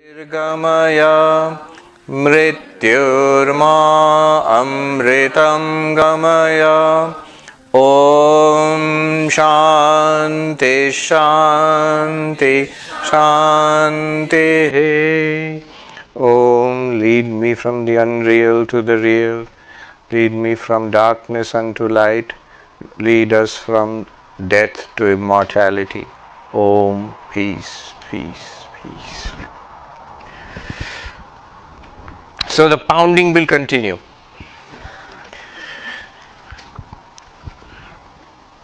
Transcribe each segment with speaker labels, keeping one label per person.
Speaker 1: Gamaya Mrityurma Amritam Gamaya Om Shanti Shanti Shanti. Om, lead me from the unreal to the real. Lead me from darkness unto light. Lead us from death to immortality. Om, peace, peace, peace. So the pounding will continue.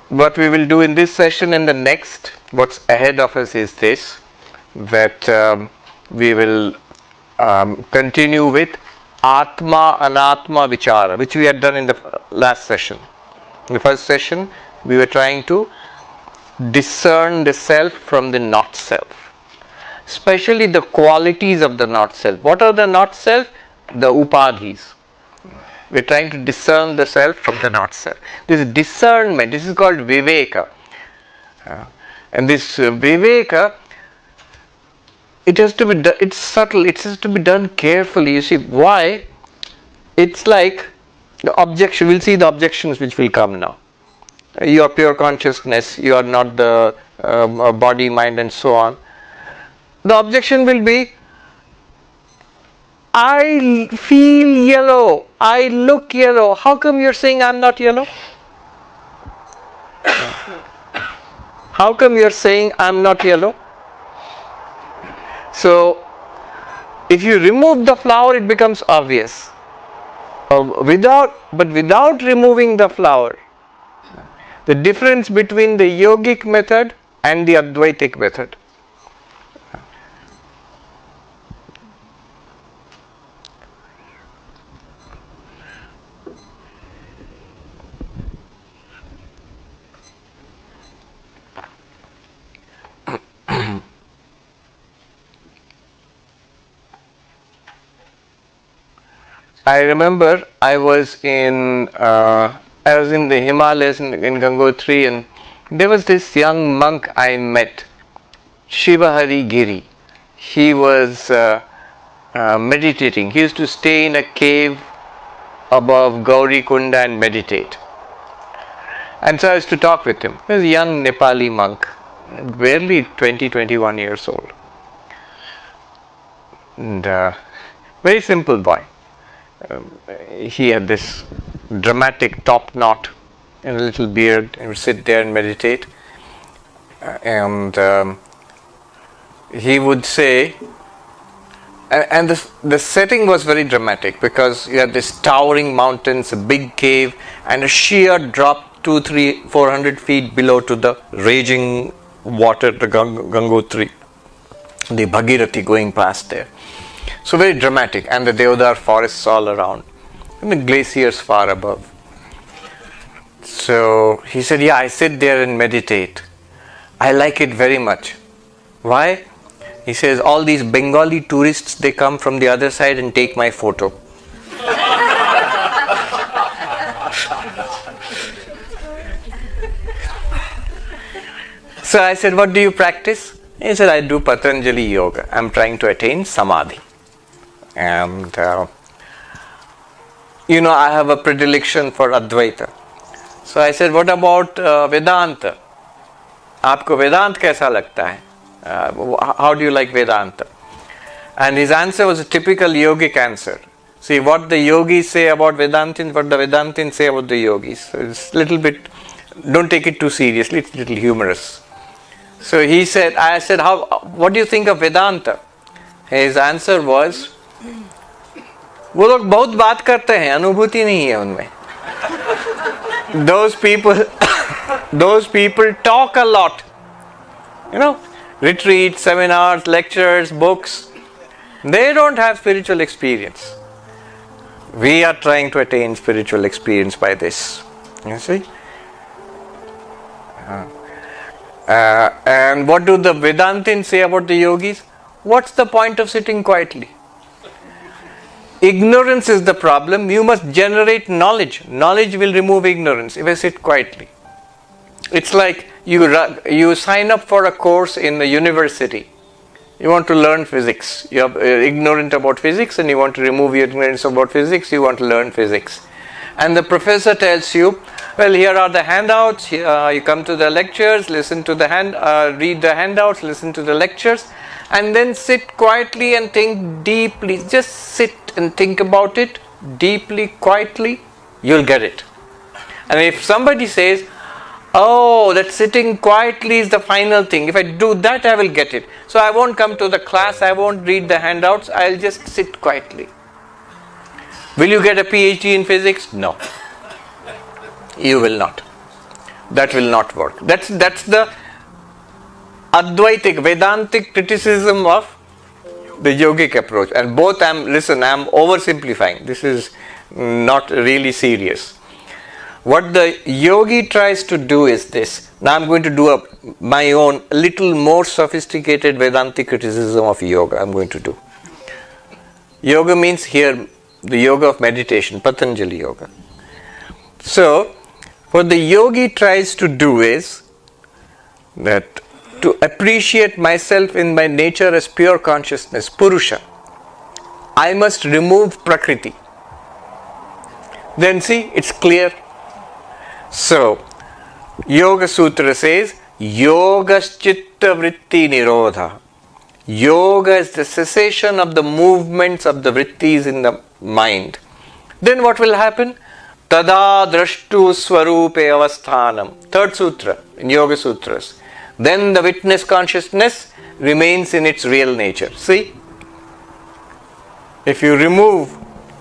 Speaker 1: What we will do in this session and the next, what's ahead of us is this, that we will continue with Atma Anatma Vichara, which we had done in the last session. In the first session, we were trying to discern the self from the not self, especially the qualities of the not self. What are the not self? The upadhis. We're trying to discern the self from the not self. This is discernment. This is called viveka. And this viveka, it has to be it's subtle. It has to be done carefully. You see why? It's like the objection. We'll see the objections which will come now. You are pure consciousness. You are not the body, mind, and so on. The objection will be, I feel yellow, I look yellow. How come you're saying I'm not yellow? How come you're saying I'm not yellow? So, if you remove the flower, it becomes obvious. Without removing the flower, the difference between the yogic method and the Advaitic method. I remember I was in the Himalayas in Gangotri, and there was this young monk I met, Shivahari Giri. He was meditating. He used to stay in a cave above Gauri Kunda and meditate. And so I used to talk with him. He was a young Nepali monk, barely 20-21 years old. And very simple boy. He had this dramatic top knot and a little beard, and would sit there and meditate. And he would say, and the setting was very dramatic because you had this towering mountains, a big cave, and a sheer drop 200-400 feet below to the raging water, the Gangotri, the Bhagirathi going past there. So very dramatic, and the Deodar forests all around, and the glaciers far above. So he said, yeah, I sit there and meditate. I like it very much. Why? He says, all these Bengali tourists, they come from the other side and take my photo. So I said, what do you practice? He said, I do Patanjali yoga. I'm trying to attain samadhi. And I have a predilection for Advaita. So I said, what about Vedanta? Aapko Vedanta kaisa lagta hai? How do you like Vedanta? And his answer was a typical yogic answer. See, what the yogis say about Vedantins, what the Vedantins say about the yogis. So it's a little bit, don't take it too seriously, it's a little humorous. So I said, what do you think of Vedanta? His answer was, वो लोग बहुत बात करते हैं, अनुभूति नहीं है उनमें. Those people talk a lot. Retreats, seminars, lectures, books. They don't have spiritual experience. We are trying to attain spiritual experience by this. You see? And what do the Vedantins say about the yogis? What's the point of sitting quietly? Ignorance is the problem. You must generate knowledge. Knowledge will remove ignorance if I sit quietly. It's like you sign up for a course in the university You want to learn physics. You're ignorant about physics and you want to remove your ignorance about physics. You want to learn physics. And the professor tells you, well, here are the handouts. You come to the lectures, listen to the read the handouts, listen to the lectures, and then sit quietly and think deeply. Just sit and think about it deeply, quietly. You'll get it. And if somebody says, oh, that sitting quietly is the final thing. If I do that, I will get it. So I won't come to the class, I won't read the handouts, I'll just sit quietly. Will you get a PhD in physics? No. You will not. That will not work. That's the Advaitic, Vedantic criticism of the yogic approach. And both I'm oversimplifying. This is not really serious. What the yogi tries to do is this. Now I'm going to do my own little more sophisticated Vedantic criticism of yoga. I'm going to do. Yoga means here the yoga of meditation, Patanjali yoga. So what the yogi tries to do is that to appreciate myself in my nature as pure consciousness, Purusha, I must remove Prakriti. Then see, it's clear. So, Yoga Sutra says, Yogaschitta Vritti Nirodha. Yoga is the cessation of the movements of the vrittis in the mind. Then what will happen? Tada Drashtu Swarupe Avasthanam. Third sutra in Yoga Sutras. Then the witness consciousness remains in its real nature. See? If you remove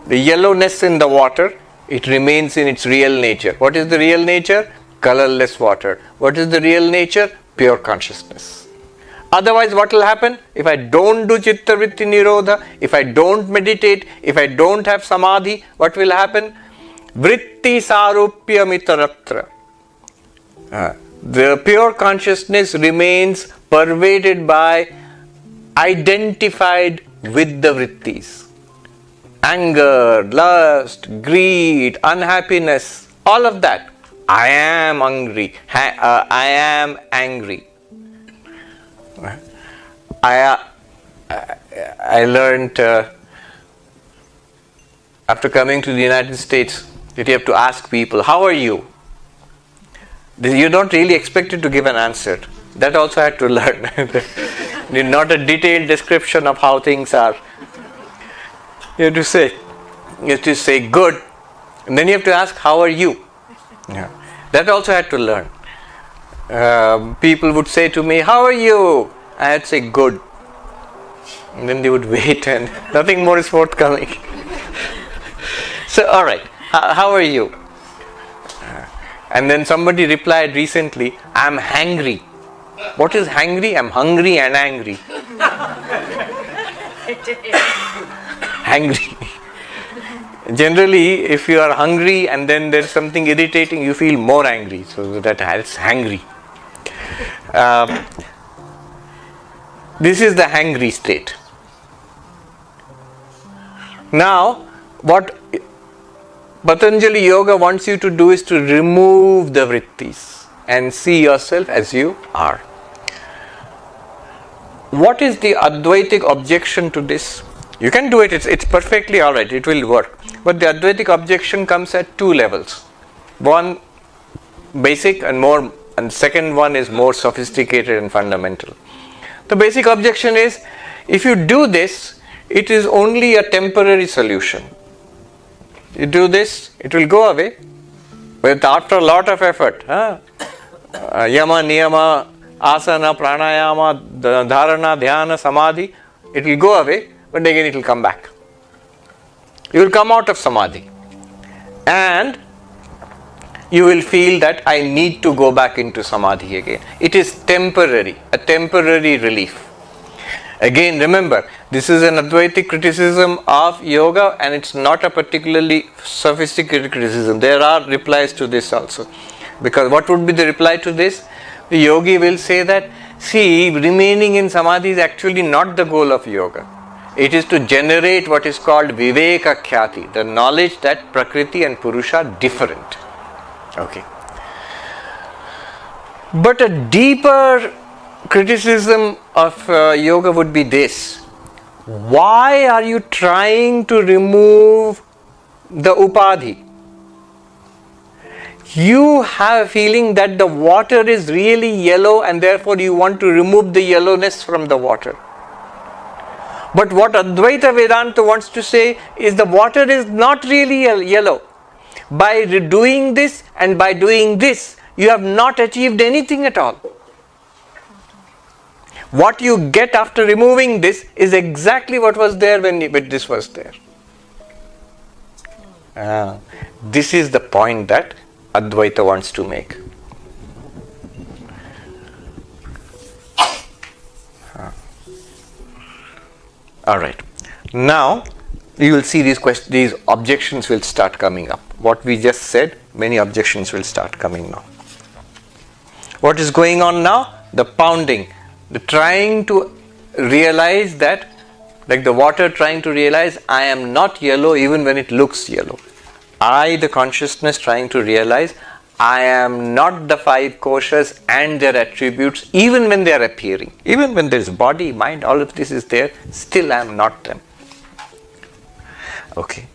Speaker 1: the yellowness in the water, it remains in its real nature. What is the real nature? Colorless water. What is the real nature? Pure consciousness. Otherwise, what will happen? If I don't do Chitta Vritti Nirodha, if I don't meditate, if I don't have Samadhi, what will happen? Vritti Sarupya Mitaratra. The pure consciousness remains pervaded by, identified with the vrittis. Anger, lust, greed, unhappiness, all of that. I am hungry. I am angry. I learned after coming to the United States that you have to ask people, how are you? You're not really expected to give an answer. That also I had to learn. Not a detailed description of how things are. You have to say good, and then you have to ask, how are you? Yeah. That also I had to learn. People would say to me, how are you? I had to say good. And then they would wait and nothing more is forthcoming. So, alright, how are you? And then somebody replied recently, I'm hangry. What is hangry? I'm hungry and angry. Hangry. Generally, if you are hungry and then there's something irritating, you feel more angry. So that's hangry. This is the hangry state. Now, what Patanjali Yoga wants you to do is to remove the vrittis and see yourself as you are. What is the Advaitic objection to this? You can do it, it's perfectly alright, it will work. But the Advaitic objection comes at two levels. One basic and second one is more sophisticated and fundamental. The basic objection is, if you do this, it is only a temporary solution. You do this, it will go away. But after a lot of effort, yama, niyama, asana, pranayama, dharana, dhyana, samadhi, it will go away, but again it will come back. You will come out of samadhi and you will feel that I need to go back into samadhi again. It is temporary, a temporary relief. Again, remember, this is an Advaitic criticism of yoga and it's not a particularly sophisticated criticism. There are replies to this also. Because what would be the reply to this? The yogi will say that, see, remaining in samadhi is actually not the goal of yoga. It is to generate what is called viveka khyati, the knowledge that Prakriti and Purusha are different. Okay. But a deeper criticism of yoga would be this: why are you trying to remove the upadhi? You have a feeling that the water is really yellow and therefore you want to remove the yellowness from the water. But what Advaita Vedanta wants to say is the water is not really yellow. By doing this and by doing this, you have not achieved anything at all. What you get after removing this is exactly what was there when this was there. This is the point that Advaita wants to make. Alright. Now, you will see these objections will start coming up. What we just said, many objections will start coming now. What is going on now? The pounding. The trying to realize that, like the water trying to realize, I am not yellow even when it looks yellow. I, the consciousness, trying to realize I am not the five koshas and their attributes even when they are appearing. Even when there is body, mind, all of this is there, still I am not them. Okay.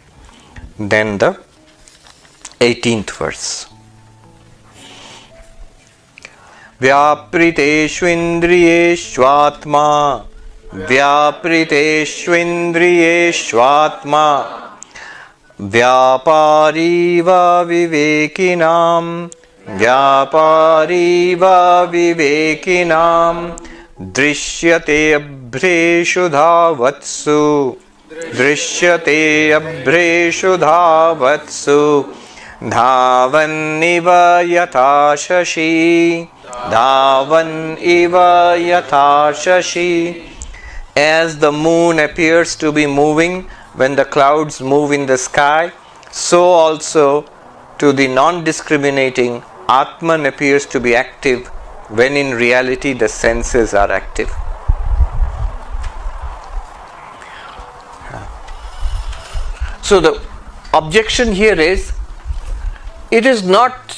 Speaker 1: Then the 18th verse. Vyapriteshvindriyeshvatma Vyapriteshvindriyeshvatma Vyapariva vivekinam Drishyate abhreshu dhavatsu Dhavan iva yatha shashi. As the moon appears to be moving when the clouds move in the sky, so also to the non-discriminating, Atman appears to be active when in reality the senses are active. So the objection here is, it is not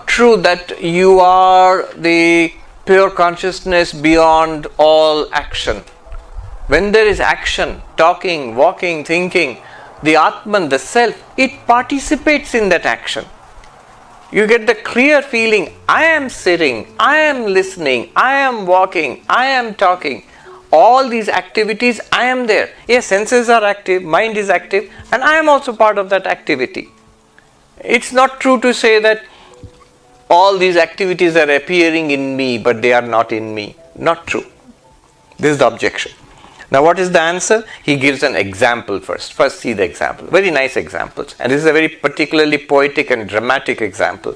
Speaker 1: true that you are the pure consciousness beyond all action. When there is action, talking, walking, thinking, the Atman, the self, it participates in that action. You get the clear feeling, I am sitting, I am listening, I am walking, I am talking. All these activities, I am there. Yes, senses are active, mind is active, and I am also part of that activity. It's not true to say that all these activities are appearing in me, but they are not in me. Not true. This is the objection. Now what is the answer? He gives an example first. First see the example. Very nice examples. And this is a very particularly poetic and dramatic example.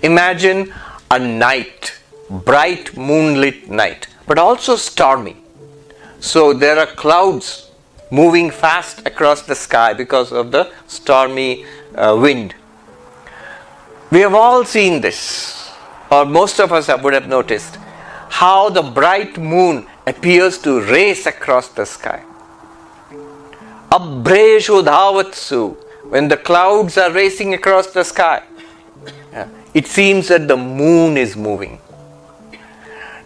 Speaker 1: Imagine a night, bright moonlit night, but also stormy. So there are clouds moving fast across the sky because of the stormy wind. We have all seen this, or most of us would have noticed, how the bright moon appears to race across the sky. Abhreshu dhavatsu, when the clouds are racing across the sky, it seems that the moon is moving.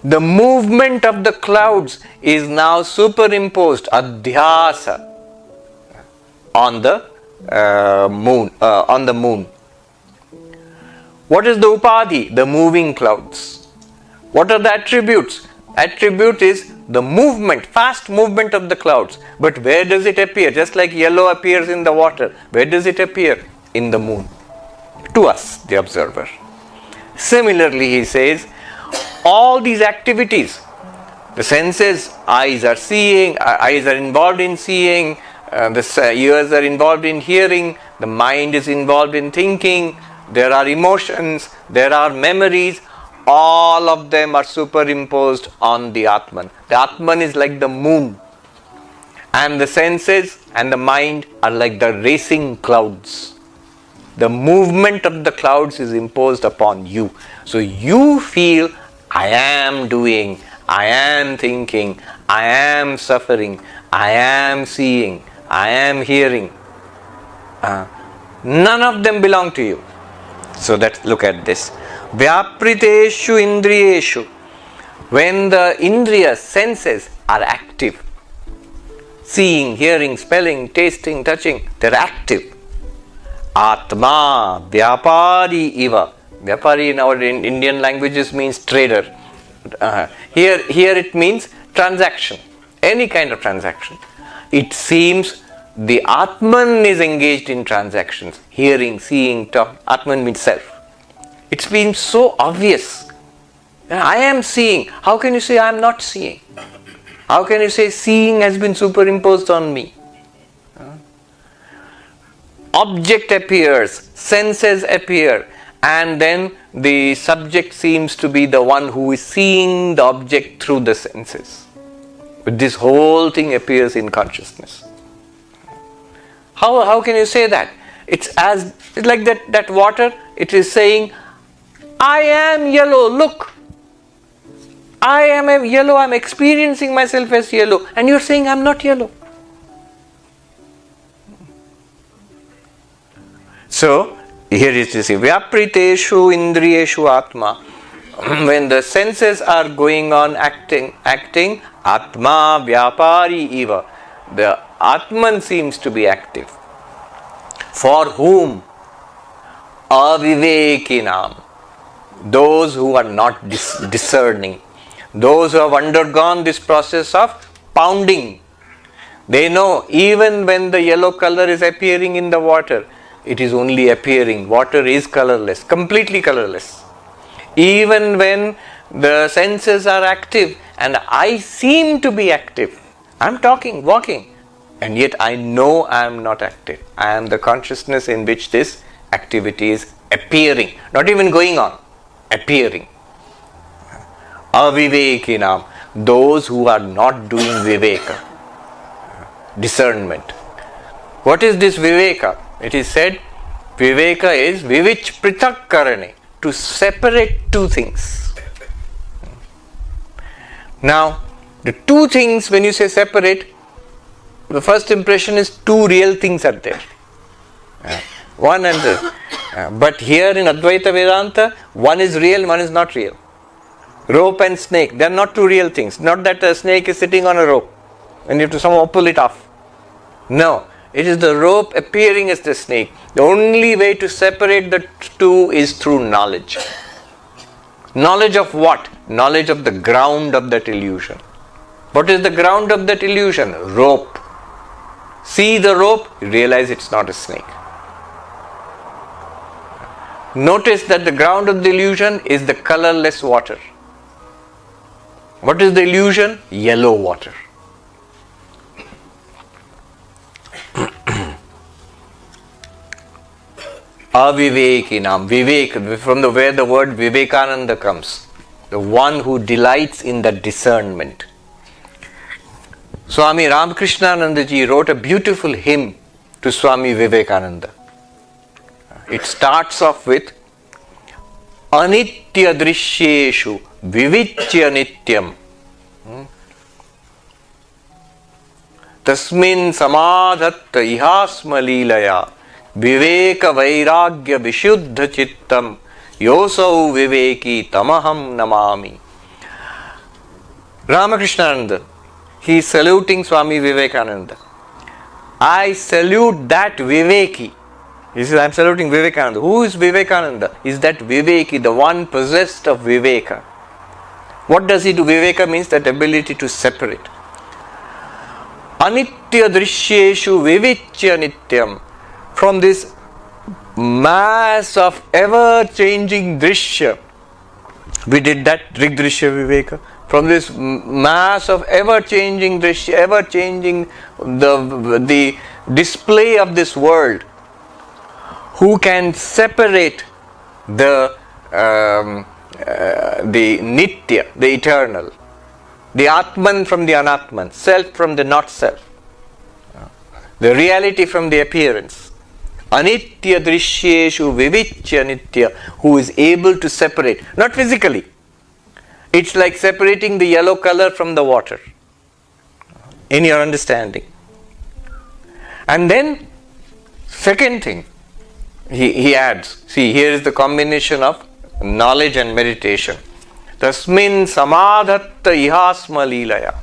Speaker 1: The movement of the clouds is now superimposed, adhyasa, on the moon. What is the upadhi? The moving clouds. What are the attributes? Attribute is the movement, fast movement of the clouds. But where does it appear? Just like yellow appears in the water, where does it appear? In the moon. To us, the observer. Similarly, he says, all these activities, the senses, eyes are seeing, eyes are involved in seeing, the ears are involved in hearing, the mind is involved in thinking, there are emotions, there are memories, all of them are superimposed on the Atman. The Atman is like the moon, and the senses and the mind are like the racing clouds. The movement of the clouds is imposed upon you. So you feel, I am doing, I am thinking, I am suffering, I am seeing, I am hearing. None of them belong to you. So let's look at this. Vyapriteshu indriyeshu. When the indriya senses are active, seeing, hearing, smelling, tasting, touching, they're active. Atma vyapari iva. Vyapari in our Indian languages means trader. Here it means transaction, any kind of transaction. It seems the Atman is engaged in transactions, hearing, seeing, talk. Atman means self. It seems so obvious. I am seeing. How can you say I am not seeing? How can you say seeing has been superimposed on me? Object appears, senses appear, and then the subject seems to be the one who is seeing the object through the senses. But this whole thing appears in consciousness. How can you say that? It's like that water, it is saying, I am yellow, look. I am a yellow, I am experiencing myself as yellow, and you are saying I am not yellow. So, here is this, Vyapriteshu indriyeshu atma. When the senses are going on acting, atma vyapari iva. The Atman seems to be active. For whom? Avivekinam. Those who are not discerning. Those who have undergone this process of pounding. They know even when the yellow color is appearing in the water, it is only appearing. Water is colorless, completely colorless. Even when the senses are active and I seem to be active, I am talking, walking, and yet I know I am not active. I am the consciousness in which this activity is appearing, not even going on, appearing. Avivekinam, those who are not doing viveka, discernment. What is this viveka? It is said, viveka is vivich prithak karane, to separate two things. Now, the two things, when you say separate, the first impression is two real things are there. One and the, but here in Advaita Vedanta, one is real, one is not real. Rope and snake, they are not two real things. Not that a snake is sitting on a rope and you have to somehow pull it off. No, it is the rope appearing as the snake. The only way to separate the two is through knowledge. Knowledge of what? Knowledge of the ground of that illusion. What is the ground of that illusion? Rope. See the rope, you realize it's not a snake. Notice that the ground of the illusion is the colorless water. What is the illusion? Yellow water. Avivekinam, Vivek, from where the word Vivekananda comes, the one who delights in the discernment. Swami Ramakrishnananda ji wrote a beautiful hymn to Swami Vivekananda. It starts off with Anitya Drishyeshu Vivichya Nityam Tasmin Samadhatta Ihasma Leelaya Viveka Vairagya Vishuddha Chittam Yosau Viveki Tamaham Namami. Ramakrishnananda, he is saluting Swami Vivekananda. I salute that Viveki. He says, I am saluting Vivekananda. Who is Vivekananda? Is that Viveki, the one possessed of Viveka. What does he do? Viveka means that ability to separate. Anitya Drishyeshu Vivichya Nityam. From this mass of ever-changing Drishya, we did that Rigdrishya Viveka. From this mass of ever-changing Drishya, ever-changing the display of this world, who can separate the Nitya, the eternal, the Atman from the Anatman, self from the not self, the reality from the appearance. Anitya Drishyeshu Vivichya Nitya, who is able to separate, not physically. It's like separating the yellow color from the water, in your understanding. And then, second thing, he adds, see, here is the combination of knowledge and meditation. Tasmin samadhatta ihasma leelaya.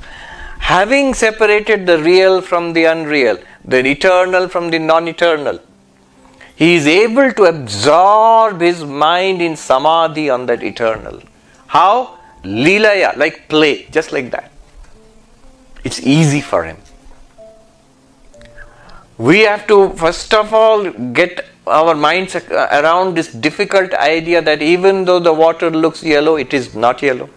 Speaker 1: Having separated the real from the unreal, the eternal from the non-eternal, he is able to absorb his mind in samadhi on that eternal. How? Leelaya, like play, just like that. It's easy for him. We have to first of all get our minds around this difficult idea that even though the water looks yellow, it is not yellow.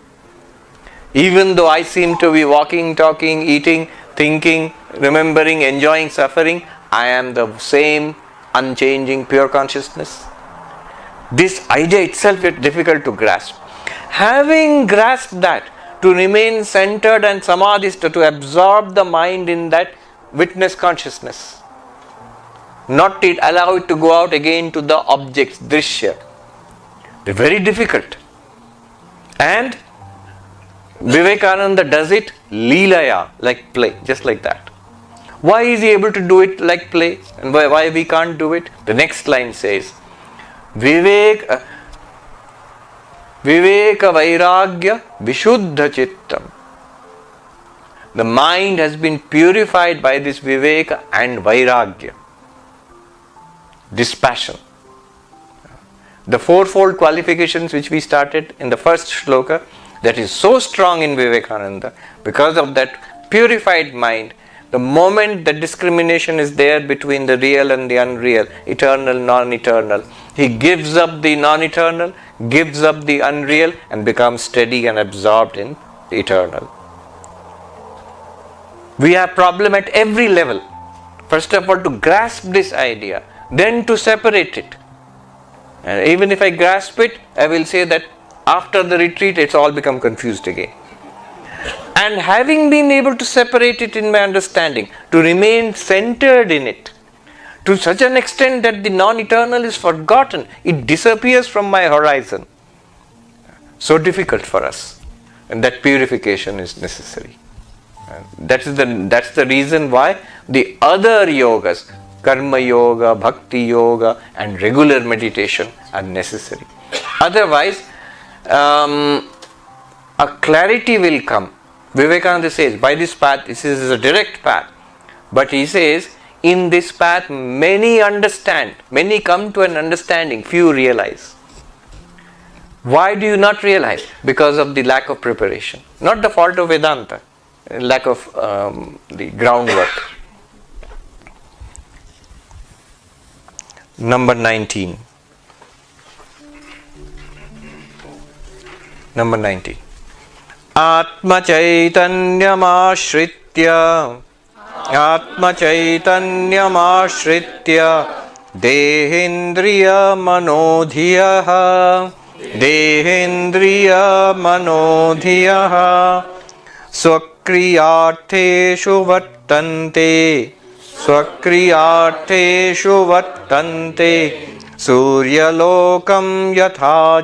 Speaker 1: Even though I seem to be walking, talking, eating, thinking, remembering, enjoying, suffering, I am the same unchanging pure consciousness. This idea itself is difficult to grasp. Having grasped that, to remain centered and samadhista, to absorb the mind in that witness consciousness, not to allow it to go out again to the objects, drishya. They're very difficult. And Vivekananda does it leelaya, like play, just like that. Why is he able to do it like play? And why we can't do it? The next line says, Viveka Vairagya Vishuddha Chittam. The mind has been purified by this Viveka and Vairagya, dispassion. The fourfold qualifications which we started in the first shloka, that is so strong in Vivekananda, because of that purified mind. The moment the discrimination is there between the real and the unreal, eternal, non-eternal, he gives up the non-eternal, gives up the unreal, and becomes steady and absorbed in the eternal. We have problem at every level. First of all, to grasp this idea, then to separate it. And even if I grasp it, I will say that after the retreat, it's all become confused again. And having been able to separate it in my understanding, to remain centered in it, to such an extent that the non-eternal is forgotten, it disappears from my horizon. So difficult for us. And that purification is necessary. And that's the reason why the other yogas, karma yoga, bhakti yoga, and regular meditation are necessary. Otherwise, a clarity will come. Vivekananda says, by this path, this is a direct path. But he says, in this path, many understand, many come to an understanding, few realize. Why do you not realize? Because of the lack of preparation. Not the fault of Vedanta, lack of the groundwork. Number 19. Number 19. Atma Chaitanyam Ashritya Dehendriya Manodhiyaha Swakriyartheshu Vattante Suryalokam Yatha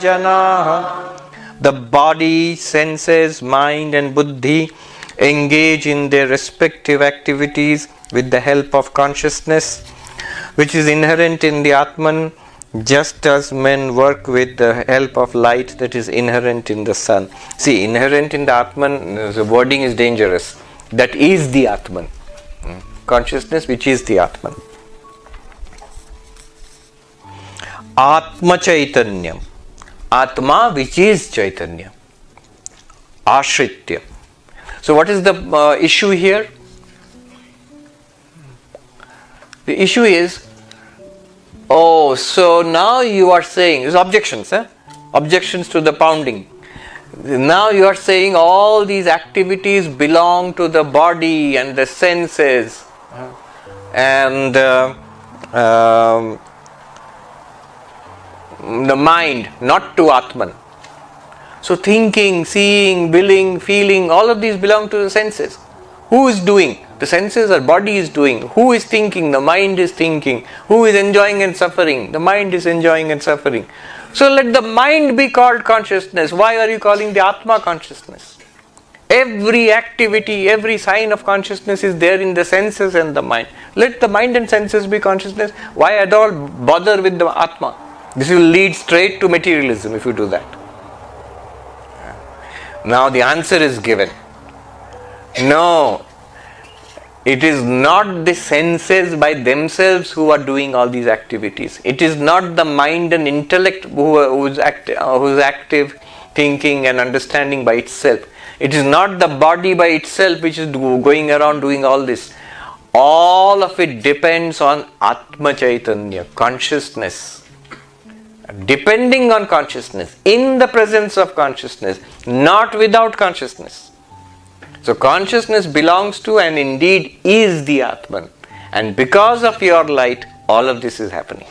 Speaker 1: Janaha. The body, senses, mind and buddhi engage in their respective activities with the help of consciousness, which is inherent in the Atman, just as men work with the help of light that is inherent in the sun. See, inherent in the Atman, the wording is dangerous. That is the Atman. Consciousness which is the Atman. Atma Chaitanyam. Atma which is Chaitanya. Ashritya. So what is the issue here? The issue is, so now you are saying, there's objections, objections to the pounding. Now you are saying all these activities belong to the body and the senses and the mind, not to Atman. So thinking, seeing, willing, feeling, all of these belong to the senses. Who is doing? The senses or body is doing. Who is thinking? The mind is thinking. Who is enjoying and suffering? The mind is enjoying and suffering. So let the mind be called consciousness. Why are you calling the Atma consciousness? Every activity, every sign of consciousness is there in the senses and the mind. Let the mind and senses be consciousness. Why at all bother with the Atma? This will lead straight to materialism if you do that. Now the answer is given. No, it is not the senses by themselves who are doing all these activities. It is not the mind and intellect who is active, thinking and understanding by itself. It is not the body by itself which is going around doing all this. All of it depends on Atma Chaitanya, consciousness. Depending on consciousness, in the presence of consciousness, not without consciousness. So consciousness belongs to and indeed is the Atman. And because of your light, all of this is happening.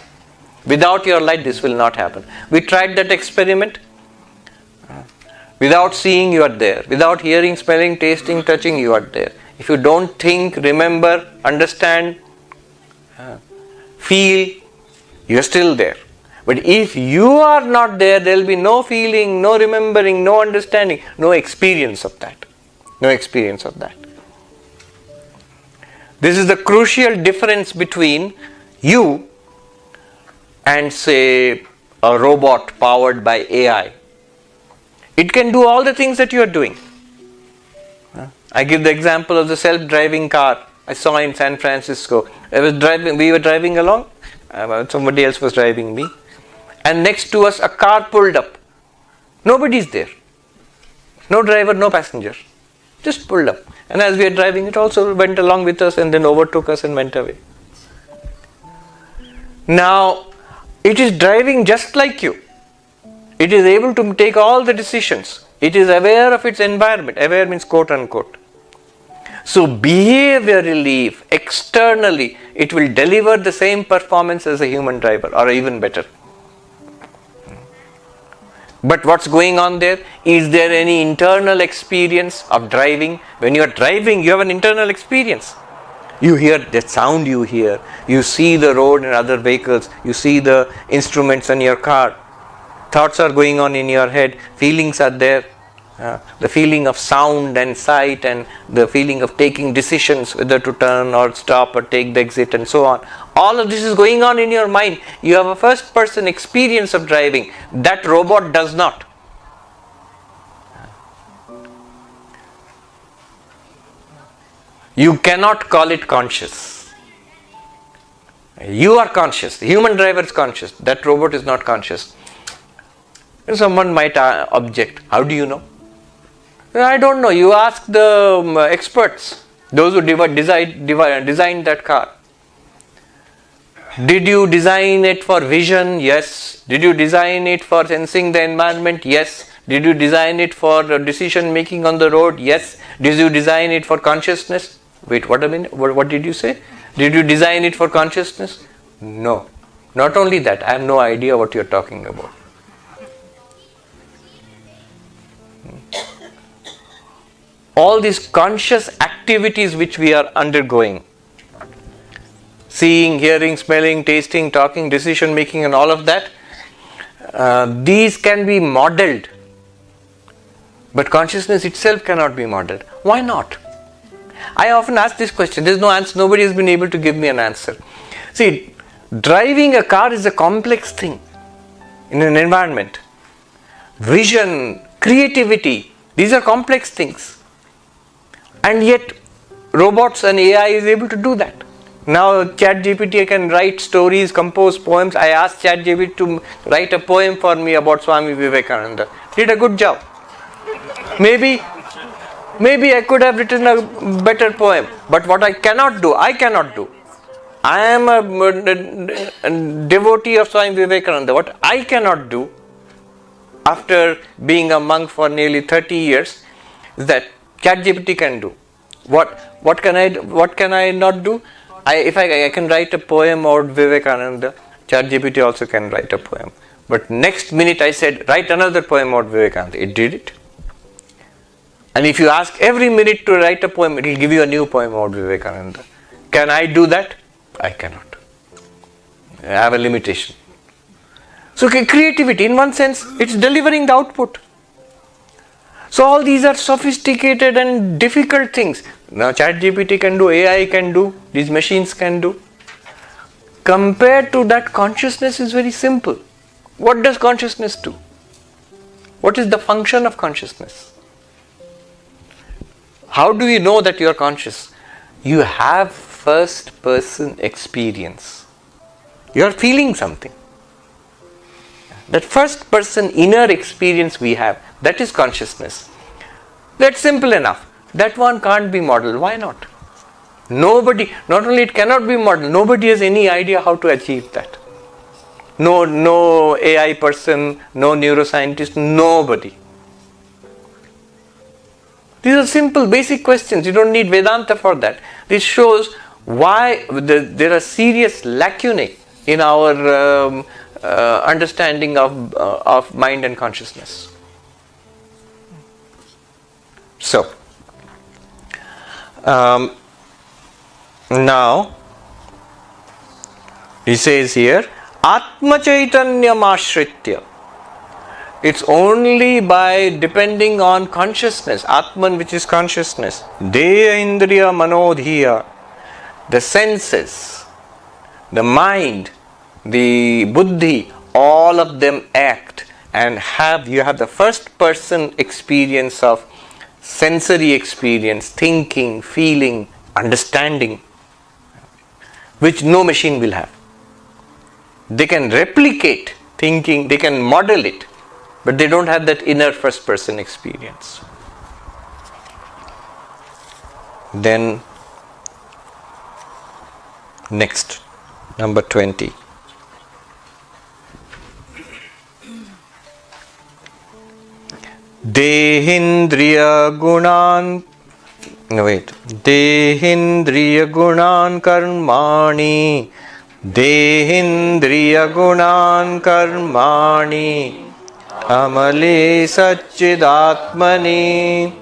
Speaker 1: Without your light, this will not happen. We tried that experiment. Without seeing, you are there. Without hearing, smelling, tasting, touching, you are there. If you don't think, remember, understand, feel, you are still there. But if you are not there, there will be no feeling, no remembering, no understanding, no experience of that. No experience of that. This is the crucial difference between you and, say, a robot powered by AI. It can do all the things that you are doing. I give the example of the self-driving car I saw in San Francisco. We were driving along, somebody else was driving me, and next to us a car pulled up. Nobody is there. No driver, no passenger. Just pulled up. And as we are driving, it also went along with us and then overtook us and went away. Now, it is driving just like you. It is able to take all the decisions. It is aware of its environment. Aware means quote unquote. So behaviorally, externally, it will deliver the same performance as a human driver or even better. But what's going on there? Is there any internal experience of driving? When you are driving, you have an internal experience. You hear the sound you hear. You see the road and other vehicles. You see the instruments in your car. Thoughts are going on in your head. Feelings are there. The feeling of sound and sight and the feeling of taking decisions whether to turn or stop or take the exit and so on. All of this is going on in your mind. You have a first person experience of driving. That robot does not. You cannot call it conscious. You are conscious. The human driver is conscious. That robot is not conscious. And someone might object. How do you know? I don't know. You ask the experts, those who designed that car. Did you design it for vision? Yes. Did you design it for sensing the environment? Yes. Did you design it for decision making on the road? Yes. Did you design it for consciousness? Wait, what a minute. What did you say? Did you design it for consciousness? No. Not only that, I have no idea what you are talking about. All these conscious activities which we are undergoing, seeing, hearing, smelling, tasting, talking, decision making and all of that, these can be modeled. But consciousness itself cannot be modeled. Why not? I often ask this question. There is no answer. Nobody has been able to give me an answer. See, driving a car is a complex thing in an environment. Vision, creativity, these are complex things. And yet, robots and AI is able to do that. Now, ChatGPT can write stories, compose poems. I asked ChatGPT to write a poem for me about Swami Vivekananda. Did a good job. Maybe I could have written a better poem. But what I cannot do. I am a devotee of Swami Vivekananda. What I cannot do, after being a monk for nearly 30 years, is that ChatGPT can do. What can I not do? If I can write a poem about Vivekananda, ChatGPT also can write a poem. But next minute I said, write another poem about Vivekananda. It did it. And if you ask every minute to write a poem, it will give you a new poem about Vivekananda. Can I do that? I cannot. I have a limitation. So creativity, in one sense, it's delivering the output. So all these are sophisticated and difficult things. Now ChatGPT can do, AI can do, these machines can do. Compared to that, consciousness is very simple. What does consciousness do? What is the function of consciousness? How do you know that you are conscious? You have first person experience. You are feeling something. That first person inner experience we have, that is consciousness. That's simple enough. That one can't be modeled. Why not? Nobody, not only it cannot be modeled, nobody has any idea how to achieve that. No AI person, no neuroscientist, nobody. These are simple, basic questions. You don't need Vedanta for that. This shows why there are serious lacunae in our understanding of mind and consciousness. So, now he says here, Atma Chaitanyam Ashritya. It's only by depending on consciousness, Atman, which is consciousness, Deya Indriya Manodhiya, the senses, the mind, the buddhi, all of them act and you have the first person experience of sensory experience, thinking, feeling, understanding, which no machine will have. They can replicate thinking, they can model it, but they don't have that inner first person experience. Then next, number 20. Dehindriya gunan karmani Dehindriya gunan karmani amale satchidatmani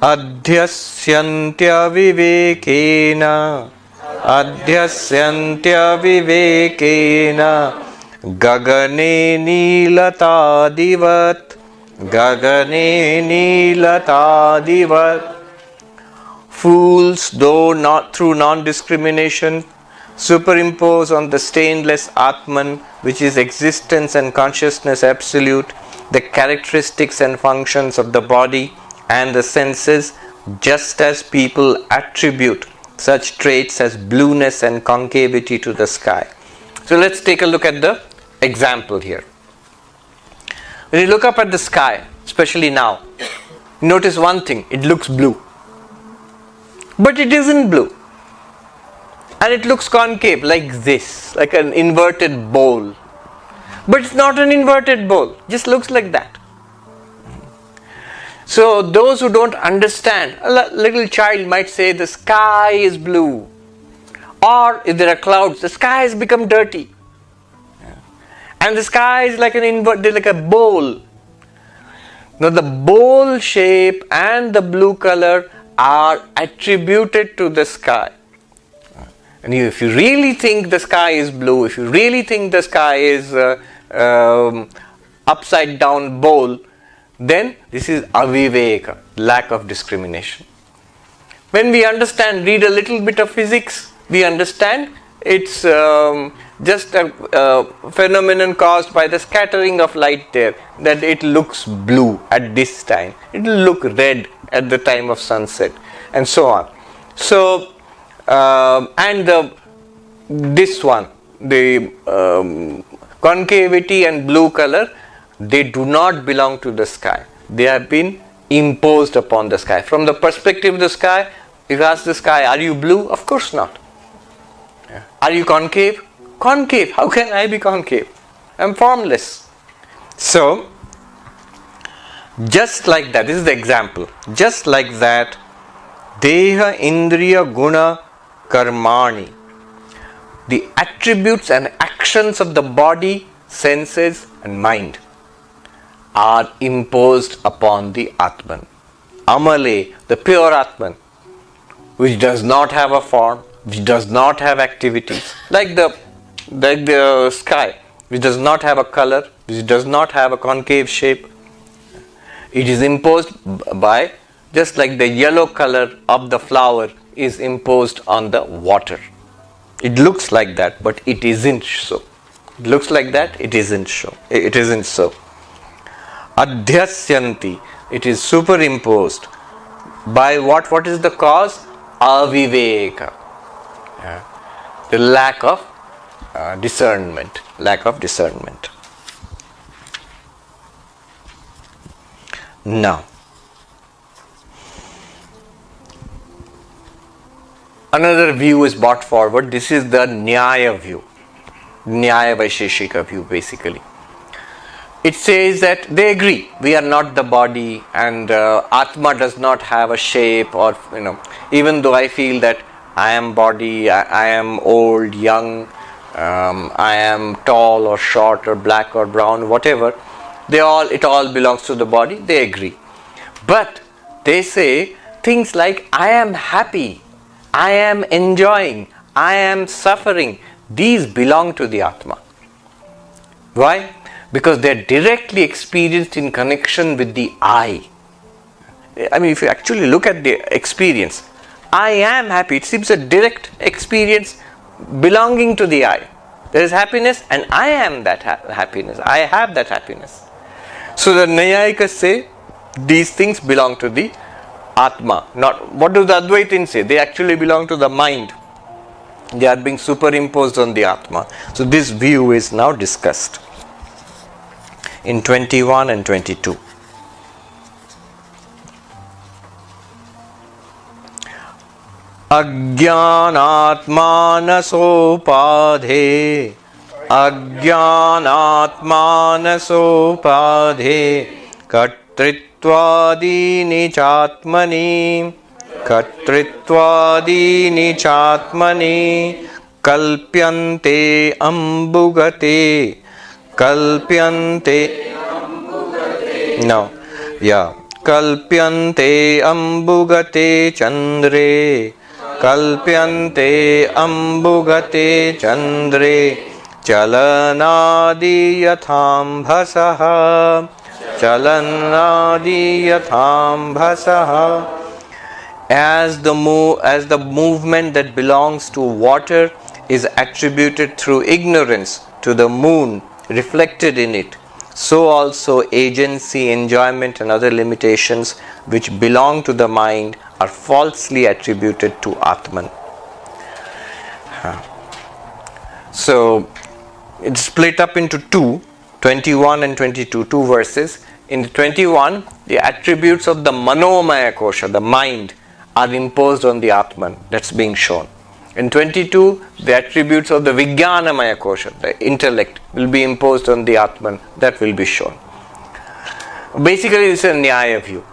Speaker 1: adhyasyantya vivekena gagane nilatadivat fools, though not through non-discrimination, superimpose on the stainless Atman, which is existence and consciousness absolute, the characteristics and functions of the body and the senses, just as people attribute such traits as blueness and concavity to the sky. So let's take a look at the example here. When you look up at the sky, especially now, notice one thing, it looks blue. But it isn't blue. And it looks concave like this, like an inverted bowl. But it's not an inverted bowl, it just looks like that. So those who don't understand, a little child might say the sky is blue. Or if there are clouds, the sky has become dirty. And the sky is like like a bowl. Now the bowl shape and the blue color are attributed to the sky. And if you really think the sky is blue, if you really think the sky is upside down bowl, then this is aviveka, lack of discrimination. When we read a little bit of physics, we understand it's just a phenomenon caused by the scattering of light there, that it looks blue at this time, it will look red at the time of sunset, and so on. So, this one, the concavity and blue color, they do not belong to the sky. They have been imposed upon the sky. From the perspective of the sky, if you ask the sky, are you blue? Of course not. Are you concave? Concave. How can I be concave? I am formless. So, just like that, this is the example. Just like that, Deha Indriya Guna Karmani, the attributes and actions of the body, senses and mind are imposed upon the Atman. Amale, the pure Atman, which does not have a form, which does not have activities, like the sky, which does not have a color, which does not have a concave shape. It is imposed by, just like the yellow color of the flower is imposed on the water. It looks like that, but it isn't so. It looks like that, it isn't so. It isn't so. Adhyasyanti, it is superimposed. By what? What is the cause? Aviveka. The lack of discernment. Lack of discernment. Now, another view is brought forward. This is the Nyaya view. Nyaya Vaisheshika view, basically. It says that they agree, we are not the body, and Atma does not have a shape, or even though I feel that I am body, I am old, young, I am tall or short or black or brown, whatever, it all belongs to the body. They agree. But they say things like I am happy, I am enjoying, I am suffering, these belong to the Atma. Why? Because they are directly experienced in connection with the I. I mean, if you actually look at the experience, I am happy, it seems a direct experience belonging to the I. There is happiness and I am that happiness. I have that happiness. So the Nyayikas say these things belong to the Atma. Not what do the Advaitins say? They actually belong to the mind. They are being superimposed on the Atma. So this view is now discussed in 21 and 22. Ajnanatmanasopādhe Ajnanatmanasopādhe Kartritvādini Chatmani Kalpyante Ambugate Kalpyante Ambugate Chandre Chalanadi yatham bhasaha. As the movement that belongs to water is attributed through ignorance to the moon reflected in it, so also agency, enjoyment and other limitations which belong to the mind are falsely attributed to Atman. So it's split up into 21 and 22, 2 verses. In 21, the attributes of the Manomaya Kosha, the mind, are imposed on the Atman. That's being shown. In 22, the attributes of the Vijnanamaya Kosha, the intellect, will be imposed on the Atman. That will be shown. Basically, this is a Nyaya view.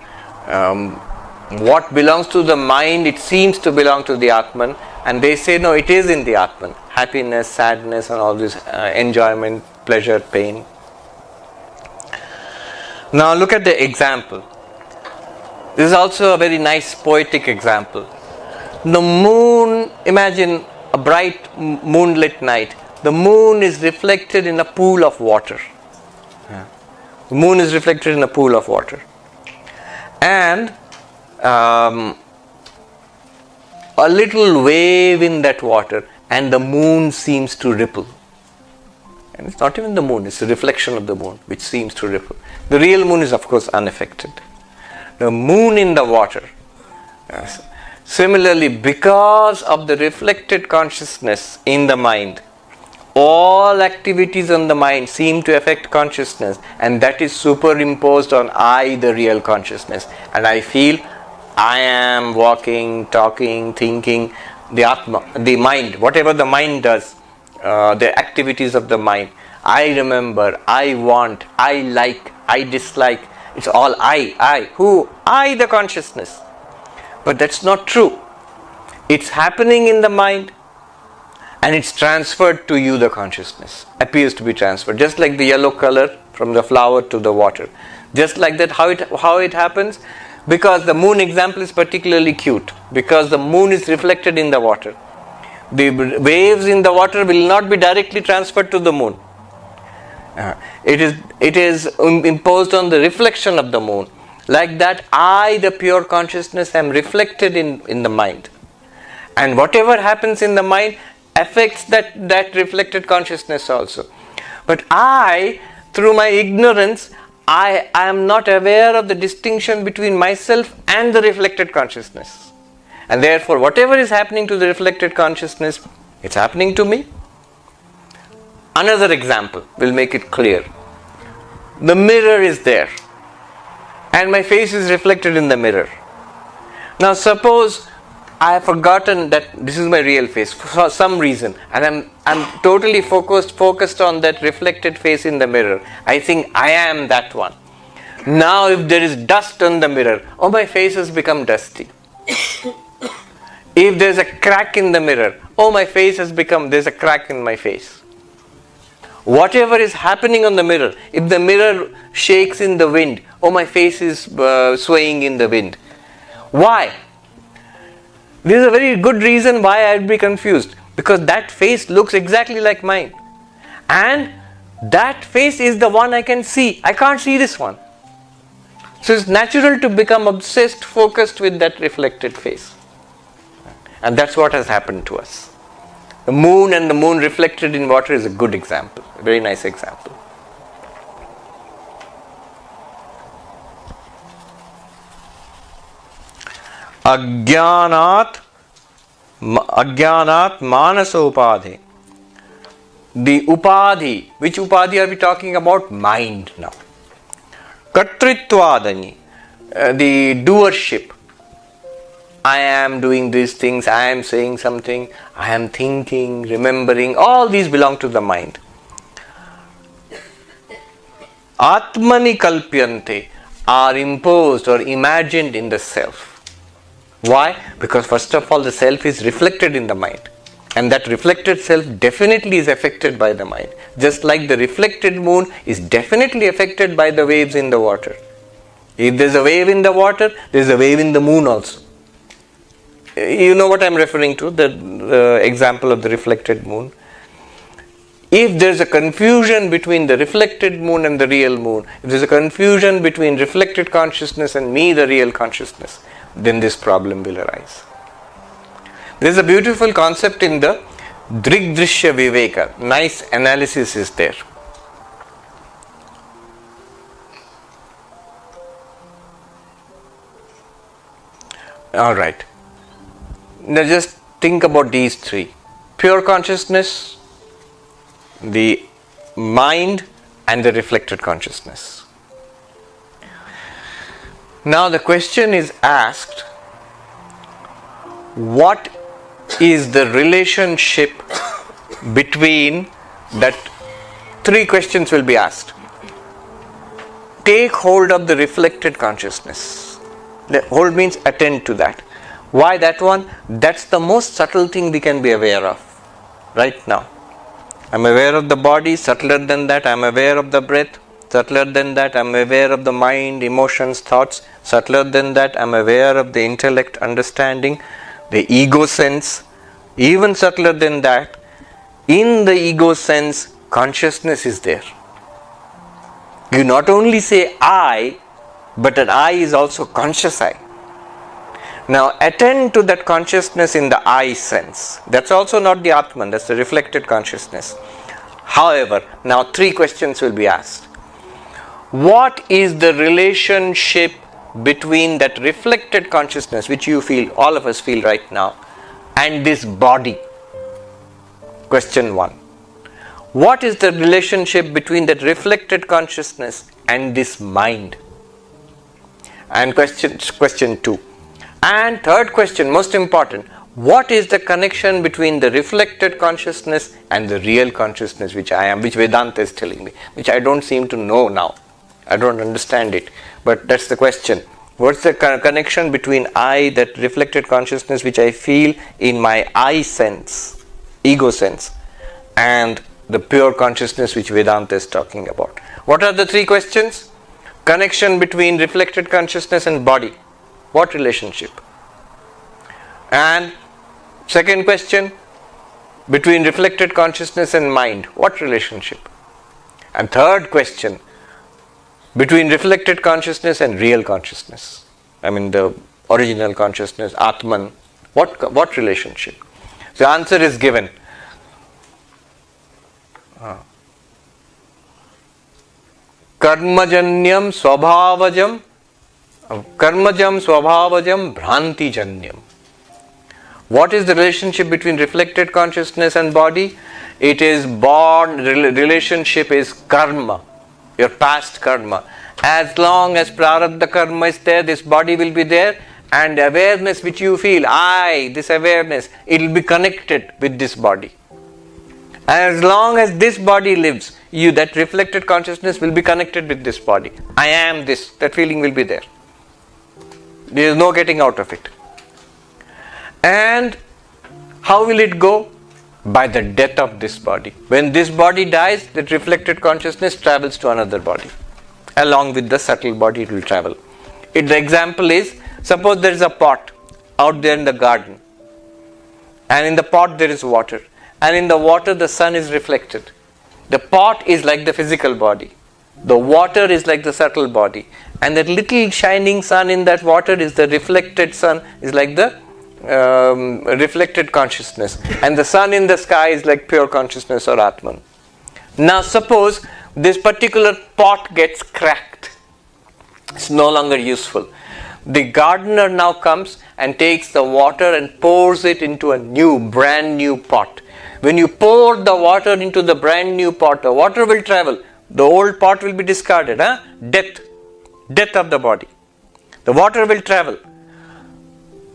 Speaker 1: What belongs to the mind, it seems to belong to the Atman, and they say no, it is in the Atman. Happiness, sadness and all this, enjoyment, pleasure, pain. Now look at the example. This is also a very nice poetic example. The moon, imagine a bright moonlit night. The moon is reflected in a pool of water. The moon is reflected in a pool of water. And a little wave in that water, and the moon seems to ripple. And it's not even the moon, it's the reflection of the moon which seems to ripple. The real moon is of course unaffected. The moon in the water. Yes. Similarly, because of the reflected consciousness in the mind, all activities on the mind seem to affect consciousness, and that is superimposed on I, the real consciousness. And I feel I am walking, talking, thinking, the Atma, the mind, whatever the mind does, the activities of the mind. I remember, I want, I like, I dislike. It's all I. Who? I, the consciousness. But that's not true. It's happening in the mind and it's transferred to you, the consciousness. Appears to be transferred. Just like the yellow color from the flower to the water. Just like that, how it happens? Because the moon example is particularly cute. Because the moon is reflected in the water. The waves in the water will not be directly transferred to the moon. It is imposed on the reflection of the moon. Like that, I, the pure consciousness, am reflected in the mind. And whatever happens in the mind affects that reflected consciousness also. But I, through my ignorance, I am not aware of the distinction between myself and the reflected consciousness. And therefore, whatever is happening to the reflected consciousness, it's happening to me. Another example will make it clear. The mirror is there, and my face is reflected in the mirror. Now suppose I have forgotten that this is my real face for some reason, and I'm totally focused on that reflected face in the mirror. I think I am that one. Now if there is dust on the mirror, oh, my face has become dusty. If there's a crack in the mirror, oh, my face has become, there's a crack in my face. Whatever is happening on the mirror, if the mirror shakes in the wind, oh, my face is swaying in the wind. Why? There is a very good reason why I'd be confused. Because that face looks exactly like mine. And that face is the one I can see. I can't see this one. So it's natural to become obsessed, focused with that reflected face. And that's what has happened to us. The moon and the moon reflected in water is a good example. A very nice example. Ajnanat manasa upadhi. The upadhi. Which upadhi are we talking about? Mind now. Kartritvadani. The doership. I am doing these things, I am saying something, I am thinking, remembering, all these belong to the mind. Atmani kalpyante are imposed or imagined in the self. Why? Because first of all, the self is reflected in the mind. And that reflected self definitely is affected by the mind. Just like the reflected moon is definitely affected by the waves in the water. If there's a wave in the water, there's a wave in the moon also. You know what I'm referring to, the example of the reflected moon. If there's a confusion between the reflected moon and the real moon, if there's a confusion between reflected consciousness and me, the real consciousness, then this problem will arise. There's a beautiful concept in the Drigdrishya Viveka. Nice analysis is there. Alright. Now just think about these three. Pure consciousness, the mind, and the reflected consciousness. Now the question is asked, what is the relationship between that? Three questions will be asked. Take hold of the reflected consciousness. Hold means attend to that. Why that one? That's the most subtle thing we can be aware of right now. I'm aware of the body, subtler than that I'm aware of the breath, subtler than that I'm aware of the mind, emotions, thoughts, subtler than that I'm aware of the intellect, understanding, the ego sense, even subtler than that, in the ego sense, consciousness is there. You not only say I, but that I is also conscious I. Now attend to that consciousness in the I sense. That's also not the Atman, that's the reflected consciousness. However, now three questions will be asked. What is the relationship between that reflected consciousness, which you feel, all of us feel right now, and this body? Question 1. What is the relationship between that reflected consciousness and this mind? And question 2. And third question, most important, what is the connection between the reflected consciousness and the real consciousness which I am, which Vedanta is telling me, which I don't seem to know now. I don't understand it. But that's the question. What's the connection between I, that reflected consciousness which I feel in my I sense, ego sense, and the pure consciousness which Vedanta is talking about? What are the three questions? Connection between reflected consciousness and body. What relationship? And second question, between reflected consciousness and mind. What relationship? And third question, between reflected consciousness and real consciousness. I mean the original consciousness, Atman. What relationship? So the answer is given. karmajanyam swabhavajam, karmajam swabhavajam bhrantijanyam. What is the relationship between reflected consciousness and body? It is born, relationship is karma, your past karma. As long as prarabdha karma is there, this body will be there, and awareness which you feel, I, this awareness, it will be connected with this body. As long as this body lives, you, that reflected consciousness will be connected with this body. I am this, that feeling will be there. There is no getting out of it. And how will it go? By the death of this body. When this body dies, that reflected consciousness travels to another body. Along with the subtle body, it will travel. The example is, suppose there is a pot out there in the garden, and in the pot there is water, and in the water the sun is reflected. The pot is like the physical body, the water is like the subtle body, and that little shining sun in that water is the reflected sun, is like the reflected consciousness, and the sun in the sky is like pure consciousness or Atman. Now suppose this particular pot gets cracked, it's no longer useful. The gardener now comes and takes the water and pours it into a new, brand new pot. When you pour the water into the brand new pot, the water will travel, the old pot will be discarded. Death of the body. The water will travel.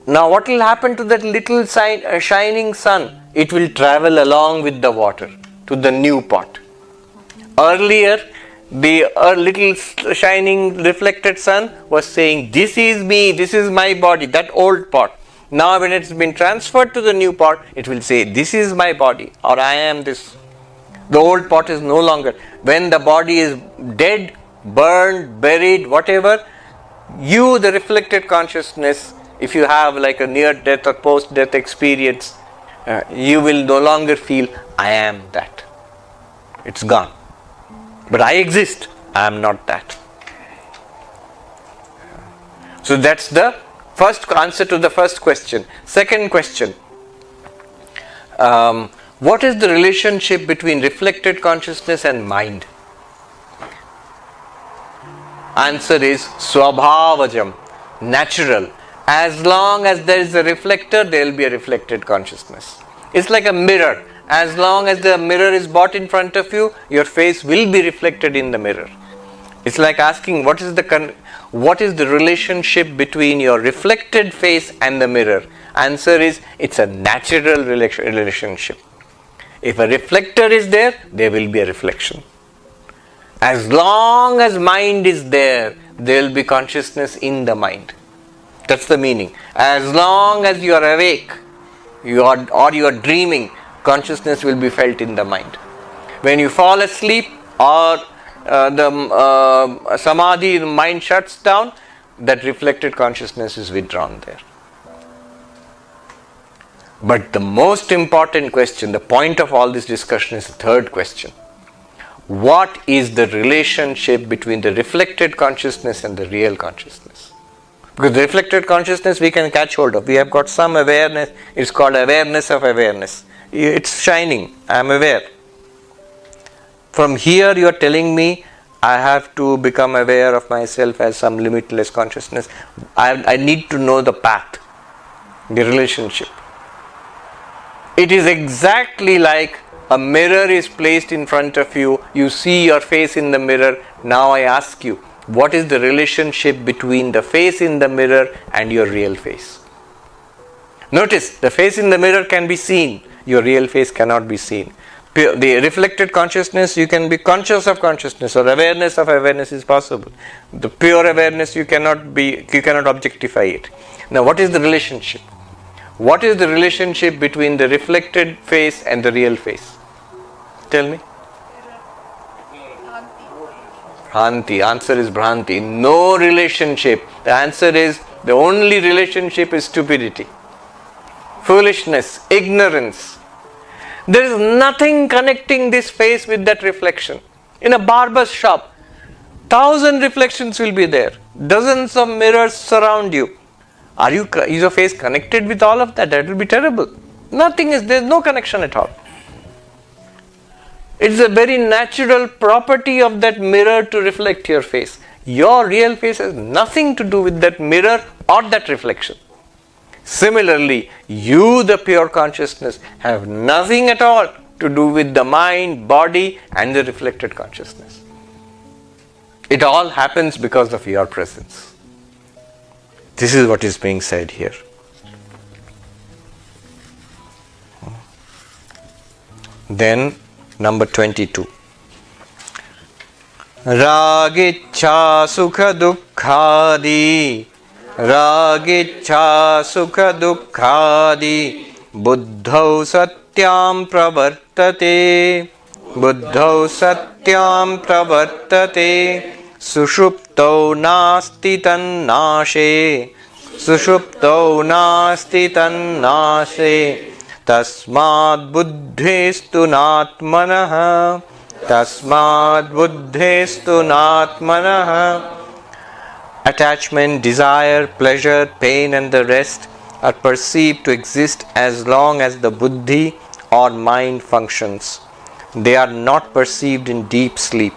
Speaker 1: Now what will happen to that little shining sun? It will travel along with the water to the new pot. Earlier, the little shining reflected sun was saying, this is me, this is my body, that old pot. Now when it's been transferred to the new pot, it will say, this is my body, or I am this. The old pot is no longer. When the body is dead, burned, buried, whatever, you, the reflected consciousness, if you have like a near-death or post-death experience, you will no longer feel, I am that. It's gone. But I exist, I am not that. So that's the first answer to the first question. Second question, what is the relationship between reflected consciousness and mind? Answer is swabhavajam, natural. As long as there is a reflector, there will be a reflected consciousness. It's like a mirror. As long as the mirror is brought in front of you, your face will be reflected in the mirror. It's like asking, what is the relationship between your reflected face and the mirror? Answer is, it's a natural relationship. If a reflector is there, there will be a reflection. As long as mind is there, there will be consciousness in the mind. That's the meaning. As long as you are awake, you are dreaming, consciousness will be felt in the mind. When you fall asleep or the samadhi, the mind shuts down, that reflected consciousness is withdrawn there. But the most important question, the point of all this discussion, is the third question. What is the relationship between the reflected consciousness and the real consciousness? Because the reflected consciousness we can catch hold of. We have got some awareness. It's called awareness of awareness. It's shining. I am aware. From here you are telling me I have to become aware of myself as some limitless consciousness. I need to know the path, the relationship. It is exactly like a mirror is placed in front of you. You see your face in the mirror. Now I ask you, what is the relationship between the face in the mirror and your real face? Notice, the face in the mirror can be seen. Your real face cannot be seen. The reflected consciousness, you can be conscious of consciousness, or awareness of awareness is possible. The pure awareness, you cannot objectify it. Now, what is the relationship? What is the relationship between the reflected face and the real face? Tell me. Bhranti. Answer is Bhranti. No relationship. The answer is, the only relationship is stupidity, foolishness, ignorance. There is nothing connecting this face with that reflection. In a barber's shop, 1,000 reflections will be there. Dozens of mirrors surround you. Is your face connected with all of that? That will be terrible. Nothing is there, no connection at all. It's a very natural property of that mirror to reflect your face. Your real face has nothing to do with that mirror or that reflection. Similarly, you, the pure consciousness, have nothing at all to do with the mind, body, and the reflected consciousness. It all happens because of your presence. This is what is being said here. Then, number 22. Ragicha sukha dukkhadi, ragicha sukha dukkhadi, buddhau satyam pravartate, buddhau satyam pravartate, sushuptau nasti tannashe, sushuptau nasti tannashe, tasmad buddhestu natmanah, tasmad buddhestu natmanah. Attachment, desire, pleasure, pain and the rest are perceived to exist as long as the buddhi or mind functions. They are not perceived in deep sleep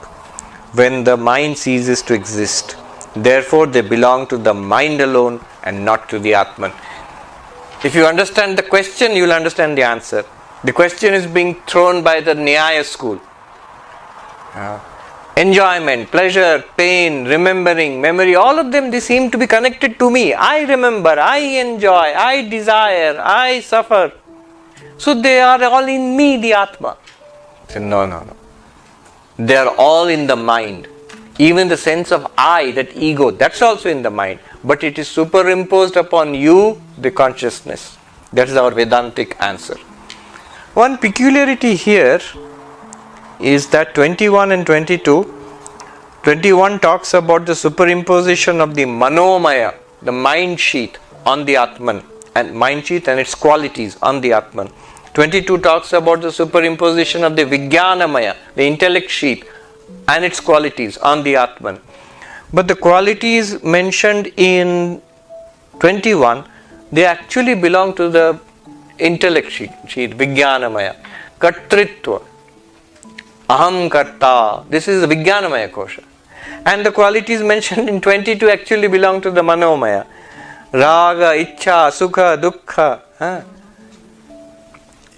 Speaker 1: when the mind ceases to exist. Therefore, they belong to the mind alone and not to the Atman. If you understand the question, you will understand the answer. The question is being thrown by the Nyaya school. Enjoyment, pleasure, pain, remembering, memory, all of them, they seem to be connected to me. I remember, I enjoy, I desire, I suffer. So they are all in me, the Atma. So no. They are all in the mind. Even the sense of I, that ego, that's also in the mind. But it is superimposed upon you, the consciousness. That is our Vedantic answer. One peculiarity here is that 21 and 22, 21 talks about the superimposition of the manomaya, the mind sheath on the Atman, and mind sheath and its qualities on the Atman. 22 talks about the superimposition of the vijnanamaya, the intellect sheath and its qualities on the Atman. But the qualities mentioned in 21, they actually belong to the intellect sheath, vijnanamaya, kartritva, aham karta. This is the vijnanamaya kosha. And the qualities mentioned in 22 actually belong to the manomaya. Raga, ichcha, sukha, dukkha.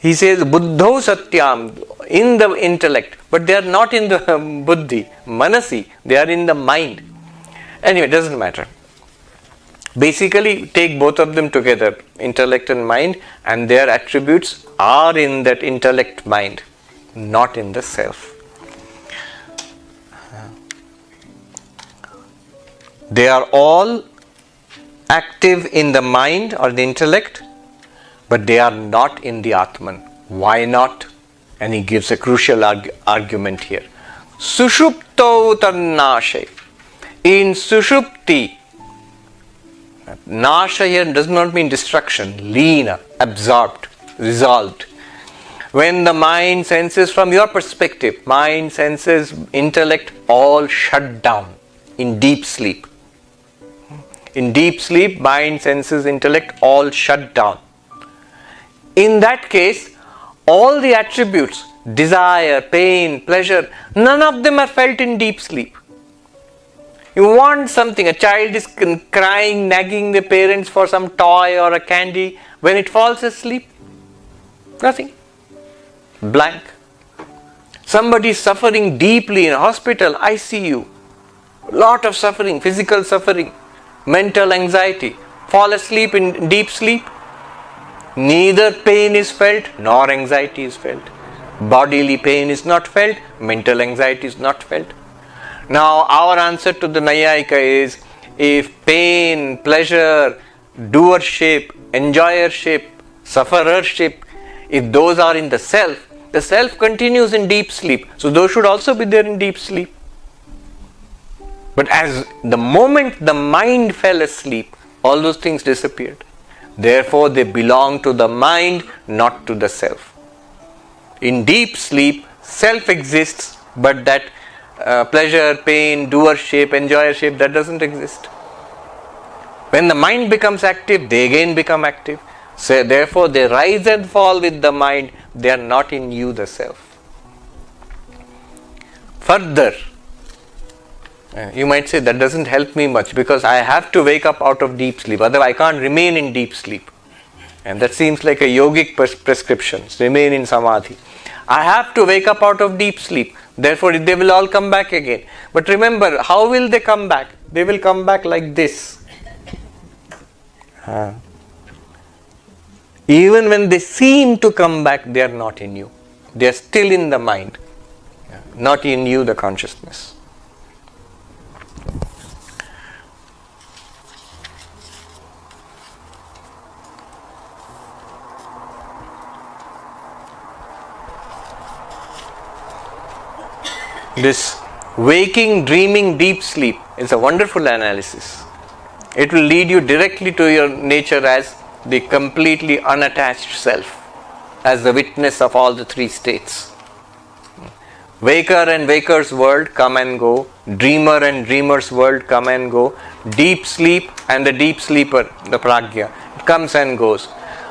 Speaker 1: He says buddhau satyam, in the intellect, but they are not in the buddhi, manasi, they are in the mind. Anyway, it doesn't matter. Basically, take both of them together, intellect and mind, and their attributes are in that intellect mind, not in the self. They are all active in the mind or the intellect, but they are not in the Atman. Why not? And he gives a crucial argument here. Sushupto tannashe. In Sushupti, nasha here does not mean destruction, lina, absorbed, resolved. When the mind senses, from your perspective, mind, senses, intellect, all shut down in deep sleep. In deep sleep, mind, senses, intellect, all shut down. In that case, all the attributes, desire, pain, pleasure, none of them are felt in deep sleep. You want something, a child is crying, nagging the parents for some toy or a candy. When it falls asleep, nothing. Blank. Somebody is suffering deeply in a hospital, ICU. Lot of suffering, physical suffering, mental anxiety. Fall asleep in deep sleep. Neither pain is felt nor anxiety is felt. Bodily pain is not felt, mental anxiety is not felt. Now our answer to the Nayayika is, if pain, pleasure, doership, enjoyership, sufferership, if those are in the self continues in deep sleep. So those should also be there in deep sleep. But as the moment the mind fell asleep, all those things disappeared. Therefore, they belong to the mind, not to the self. In deep sleep, self exists, but that pleasure, pain, doership, enjoyership, that doesn't exist. When the mind becomes active, they again become active. So therefore, they rise and fall with the mind. They are not in you, the self. further. You might say that doesn't help me much because I have to wake up out of deep sleep, otherwise I can't remain in deep sleep. And that seems like a yogic prescription, remain in samadhi. I have to wake up out of deep sleep, therefore they will all come back again. But remember, how will they come back? They will come back like this. Even when they seem to come back, they are not in you. They are still in the mind, not in you, the consciousness. This waking, dreaming, deep sleep is a wonderful analysis. It will lead you directly to your nature as the completely unattached self, as the witness of all the three states. Waker and waker's world come and go, dreamer and dreamer's world come and go, deep sleep and the deep sleeper, the pragya, it comes and goes.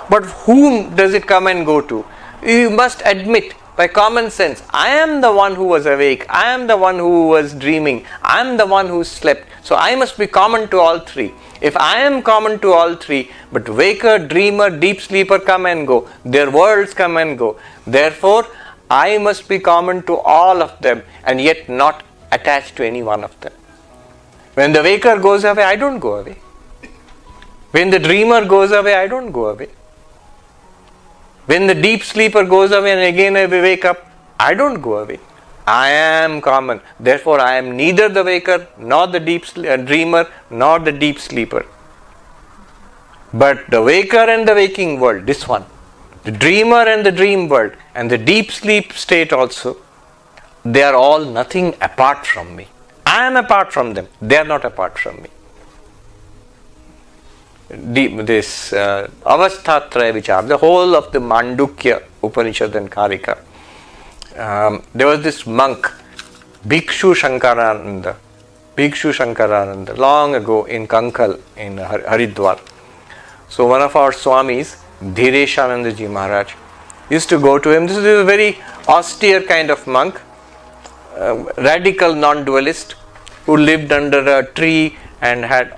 Speaker 1: But whom does it come and go to? You must admit, by common sense, I am the one who was awake, I am the one who was dreaming, I am the one who slept. So I must be common to all three. If I am common to all three, but waker, dreamer, deep sleeper come and go, their worlds come and go, therefore I must be common to all of them and yet not attached to any one of them. When the waker goes away, I don't go away. When the dreamer goes away, I don't go away. When the deep sleeper goes away and again I wake up, I don't go away. I am common. Therefore, I am neither the waker, nor the deep dreamer, nor the deep sleeper. But the waker and the waking world, this one, the dreamer and the dream world, and the deep sleep state also, they are all nothing apart from me. I am apart from them. They are not apart from me. This avasthatraya vichar, the whole of the Mandukya Upanishad and Karika. There was this monk, Bhikshu Shankaracharya, long ago in Kankal in Haridwar. So one of our Swamis, Dhireshanandaji Maharaj, used to go to him. This is a very austere kind of monk, radical non-dualist, who lived under a tree and had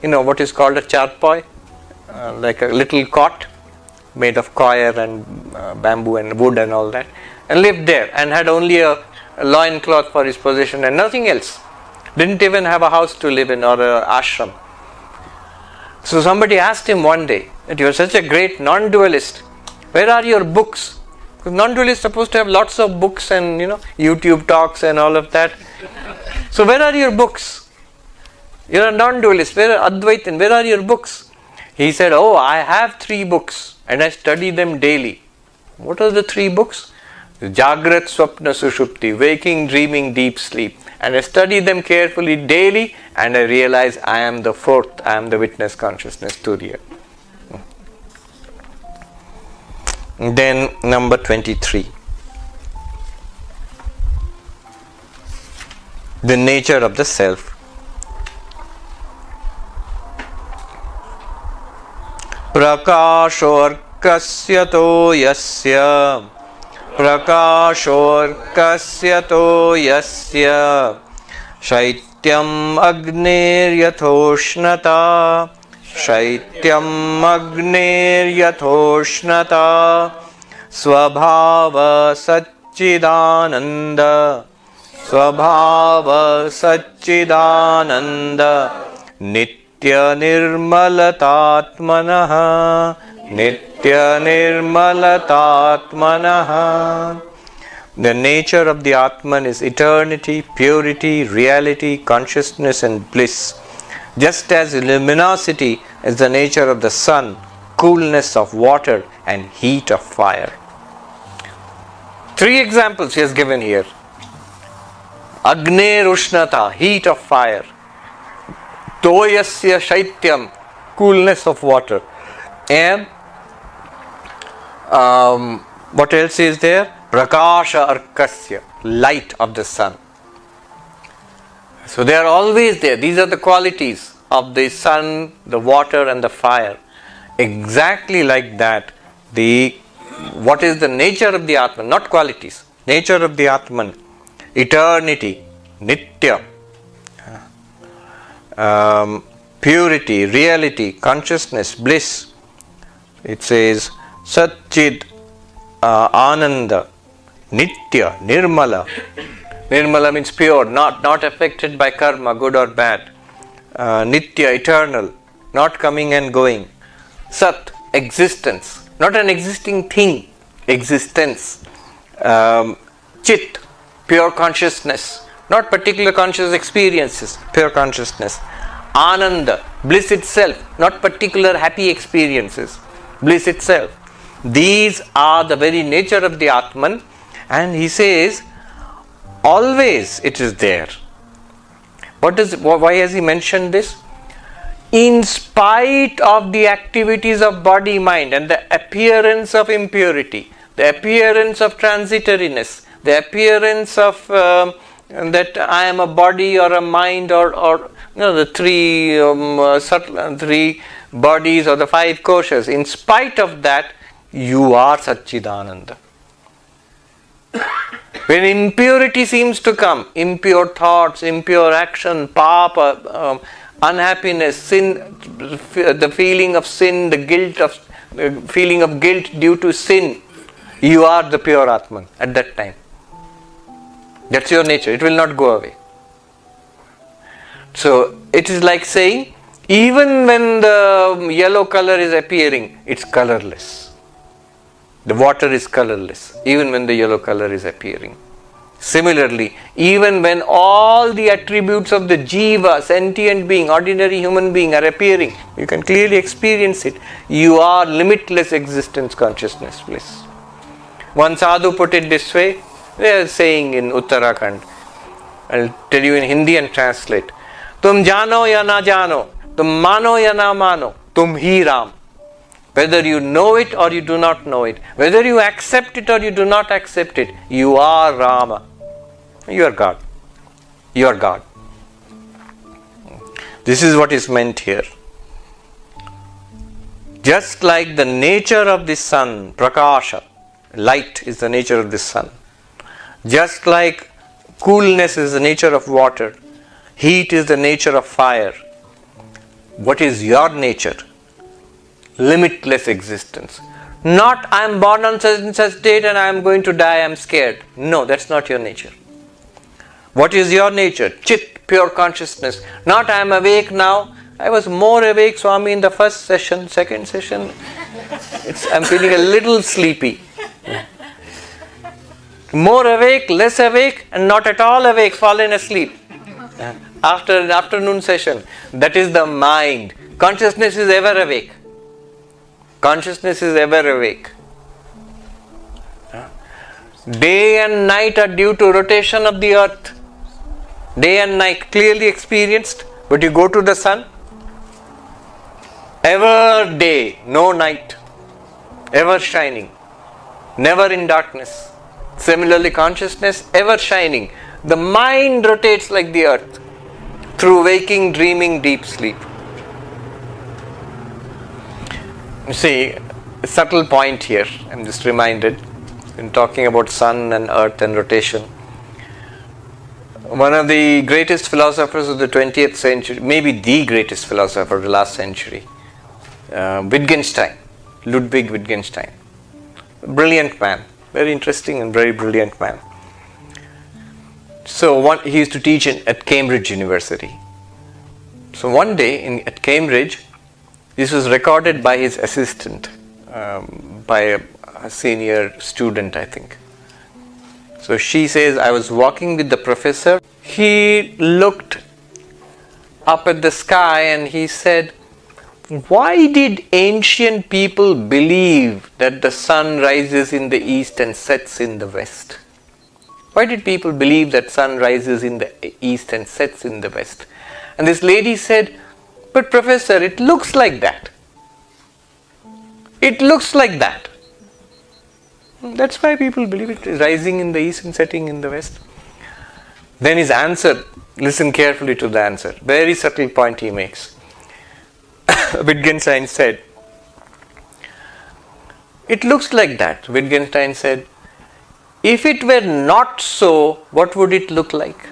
Speaker 1: what is called a charpoi, like a little cot made of coir and bamboo and wood and all that, and lived there and had only a loin cloth for his possession and nothing else. Didn't even have a house to live in or an ashram. So somebody asked him one day that you are such a great non-dualist, where are your books? Because non-dualists are supposed to have lots of books and YouTube talks and all of that. So where are your books? You are a non-dualist, where are Advaitin, where are your books? He said, oh, I have 3 books and I study them daily. What are the 3 books? Jagrat, Swapna, Sushupti, waking, dreaming, deep sleep. And I study them carefully daily and I realize I am the 4th, I am the witness consciousness, Turiya. Then number 23. The nature of the self. Prakashorkasya to yasya Prakashorkasya to yasya Shaityam agner yathoshnata Shaityam agner yathoshnata Swabhava Satchidananda Swabhava Satchidananda Nitya nirmalatatmanaha Nitya nirmalatatmanaha. The nature of the Atman is eternity, purity, reality, consciousness and bliss. Just as luminosity is the nature of the sun, coolness of water and heat of fire. 3 examples he has given here. Agner Ushnata, heat of fire. Toyasya Shaityam, coolness of water. And what else is there? Prakasha Arkasya, light of the sun. So they are always there. These are the qualities of the sun, the water and the fire. Exactly like that, what is the nature of the Atman, not qualities, nature of the Atman eternity, nitya, purity, reality, consciousness, bliss. It says Satchid, Ananda, Nitya, Nirmala. Nirmala means pure, not affected by karma, good or bad. Nitya, eternal, not coming and going. Sat, existence, not an existing thing, existence. Chit, pure consciousness, not particular conscious experiences, pure consciousness. Ananda, bliss itself, not particular happy experiences, bliss itself. These are the very nature of the Atman, and he says, always it is there. Why has he mentioned this? In spite of the activities of body, mind, and the appearance of impurity, the appearance of transitoriness, the appearance of that I am a body or a mind or the three bodies or the five koshas. In spite of that, you are Satchidananda. When impurity seems to come, impure thoughts, impure action, papa, unhappiness, sin, the feeling of sin, the feeling of guilt due to sin, you are the pure Atman at that time. That's your nature. It will not go away. So it is like saying, even when the yellow color is appearing, it's colorless. The water is colorless, even when the yellow color is appearing. Similarly, even when all the attributes of the jiva, sentient being, ordinary human being are appearing, you can clearly experience it. You are limitless existence, consciousness, bliss. One sadhu put it this way, they are saying in Uttarakhand, I'll tell you in Hindi and translate. Tum jano ya na jano, tum mano ya na mano, tum hi Ram. Whether you know it or you do not know it, whether you accept it or you do not accept it, you are Rama. You are God. You are God. This is what is meant here. Just like the nature of the sun, prakasha, light is the nature of the sun. Just like coolness is the nature of water, heat is the nature of fire. What is your nature? Limitless existence. Not I am born on such and such date and I am going to die, I am scared. No, that's not your nature. What is your nature? Chit, pure consciousness. Not I am awake now. I was more awake, Swami, in the first session, second session. I am feeling a little sleepy. More awake, less awake, and not at all awake, fallen asleep. After an afternoon session, that is the mind. Consciousness is ever awake. Consciousness is ever awake. Day and night are due to rotation of the earth. Day and night clearly experienced, but you go to the sun, ever day, no night, ever shining, never in darkness. Similarly, consciousness ever shining. The mind rotates like the earth through waking, dreaming, deep sleep. You see, a subtle point here, I'm just reminded, in talking about sun and earth and rotation. One of the greatest philosophers of the 20th century, maybe the greatest philosopher of the last century, Wittgenstein, Ludwig Wittgenstein. Brilliant man, very interesting and very brilliant man. So he used to teach at Cambridge University. So one day at Cambridge, this was recorded by his assistant, by a senior student, I think. So she says, I was walking with the professor. He looked up at the sky and he said, why did ancient people believe that the sun rises in the east and sets in the west? Why did people believe that sun rises in the east and sets in the west? And this lady said, but professor, it looks like that. It looks like that. That's why people believe it is rising in the east and setting in the west. Then his answer, listen carefully to the answer. Very subtle point he makes. Wittgenstein said, it looks like that. Wittgenstein said, If it were not so, what would it look like?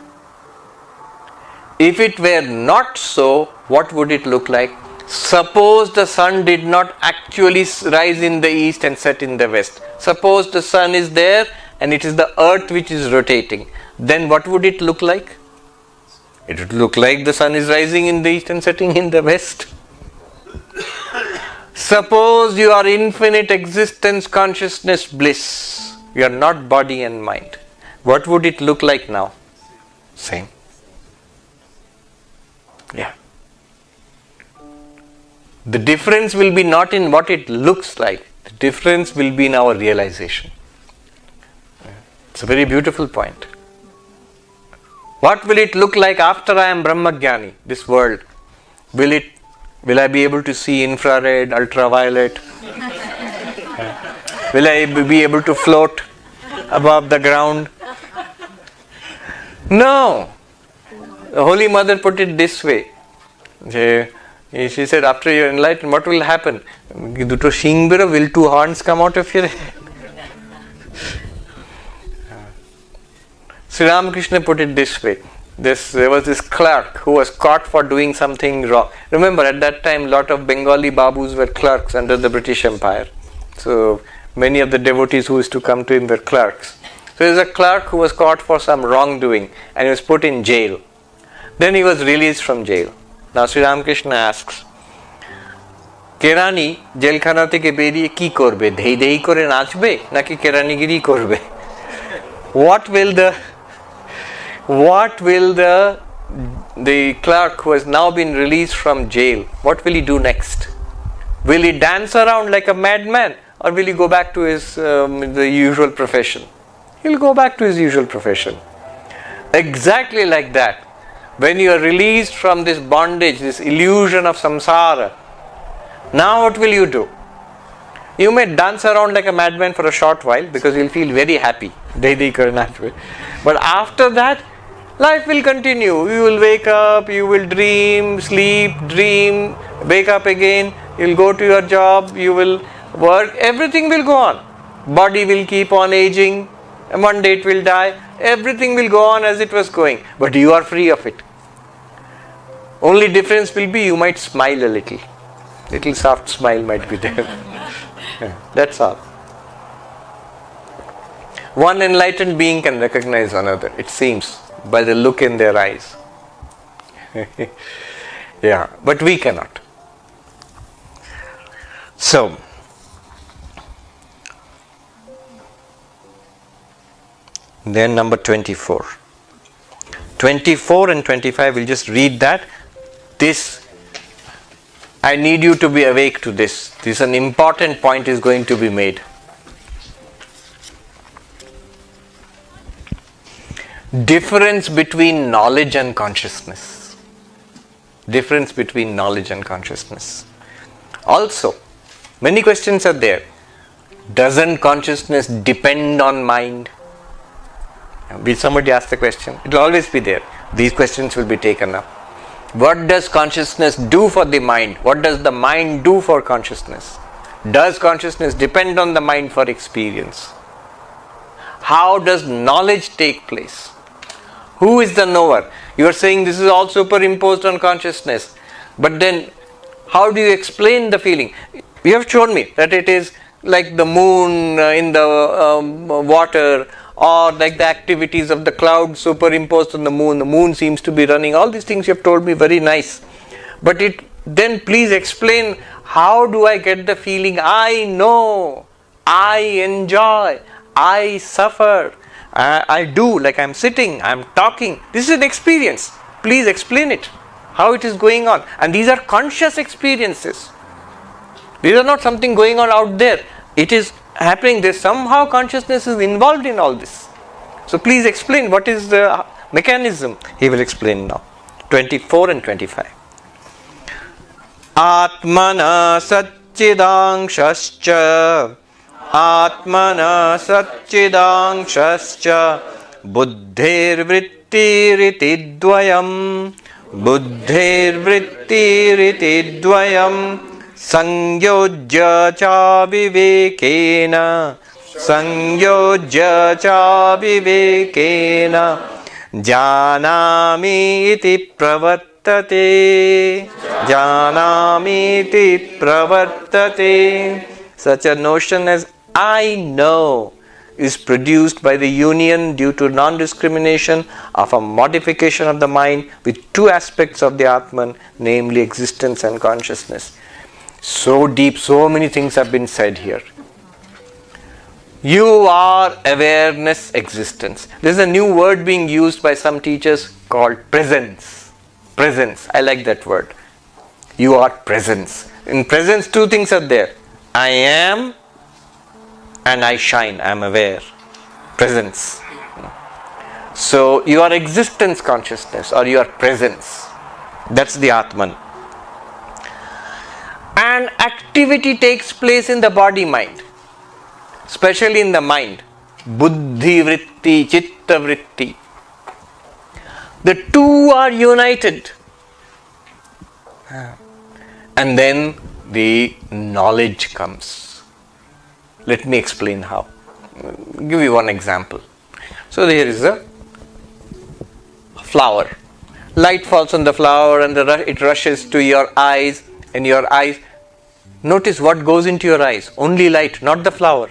Speaker 1: If it were not so, what would it look like? Suppose the sun did not actually rise in the east and set in the west. Suppose the sun is there and it is the earth which is rotating. Then what would it look like? It would look like the sun is rising in the east and setting in the west. Suppose you are infinite existence, consciousness, bliss. You are not body and mind. What would it look like now? Same. Yeah. The difference will be not in what it looks like. The difference will be in our realization. It's a very beautiful point. What will it look like after I am Brahmagyani, this world? Will I be able to see infrared, ultraviolet? Will I be able to float above the ground? No. The Holy Mother put it this way. She said, after you are enlightened, what will happen? Will two horns come out of your head? Sri Ramakrishna put it this way. There was this clerk who was caught for doing something wrong. Remember, at that time, a lot of Bengali babus were clerks under the British Empire. So, many of the devotees who used to come to him were clerks. So, there was a clerk who was caught for some wrongdoing and he was put in jail. Then he was released from jail. Now, Sri Ramakrishna asks, Kerani, jailkhana theke beriye ki korbe? Dhei dhei kore nachbe? Naki keranigiri korbe? What will the clerk who has now been released from jail, what will he do next? Will he dance around like a madman or will he go back to his the usual profession? He'll go back to his usual profession. Exactly like that. When you are released from this bondage, this illusion of samsara, now what will you do? You may dance around like a madman for a short while because you'll feel very happy. But after that, life will continue. You will wake up, you will dream, sleep, dream, wake up again, you'll go to your job, you will work, everything will go on. Body will keep on aging, and one day it will die. Everything will go on as it was going, but you are free of it. Only difference will be you might smile a little. Little soft smile might be there. Yeah, that's all. One enlightened being can recognize another, it seems, by the look in their eyes. Yeah, but we cannot. So, then number 24. 24 and 25, we'll just read that. This, I need you to be awake to this. This is an important point is going to be made. Difference between knowledge and consciousness. Difference between knowledge and consciousness. Also, many questions are there. Doesn't consciousness depend on mind? Will somebody ask the question? It will always be there. These questions will be taken up. What does consciousness do for the mind? What does the mind do for consciousness? Does consciousness depend on the mind for experience? How does knowledge take place? Who is the knower? You are saying this is all superimposed on consciousness. But then, how do you explain the feeling? You have shown me that it is like the moon in the water, or like the activities of the cloud superimposed on the moon. The moon seems to be running. All these things you have told me, very nice. But then please explain, how do I get the feeling I know, I enjoy, I suffer, I do, like I'm sitting, I'm talking. This is an experience. Please explain it, how it is going on. And these are conscious experiences. These are not something going on out there. It is happening. There's somehow consciousness is involved in all this. So please explain what is the mechanism. He will explain now. 24 and 25. Atmana satchidangshascha Atmana satchidangshascha Buddhir vrittiriti dvayam Buddhir vrittiriti dvayam Sangyojya cha vivekena Sangyojya cha vivekena janami iti pravartate. Janami iti pravartate. Such a notion as I know is produced by the union due to non-discrimination of a modification of the mind with two aspects of the Atman, namely existence and consciousness. So deep, so many things have been said here. You are awareness, existence. There is a new word being used by some teachers called presence. Presence, I like that word. You are presence. In presence, two things are there. I am and I shine, I am aware. Presence. So you are existence consciousness or your presence. That's the Atman. And activity takes place in the body mind, especially in the mind. Buddhi vritti, chitta vritti. The two are united. And then the knowledge comes. Let me explain how. I'll give you one example. So here is a flower. Light falls on the flower and it rushes to your eyes, and your eyes. Notice what goes into your eyes. Only light, not the flower.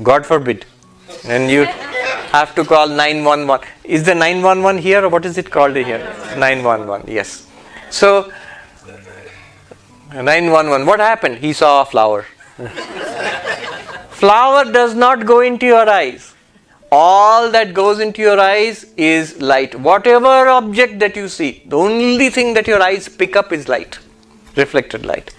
Speaker 1: God forbid. And you have to call 911. Is the 911 here, or what is it called here? 911, yes. So 911, what happened? He saw a flower. Flower does not go into your eyes. All that goes into your eyes is light. Whatever object that you see, the only thing that your eyes pick up is light, reflected light.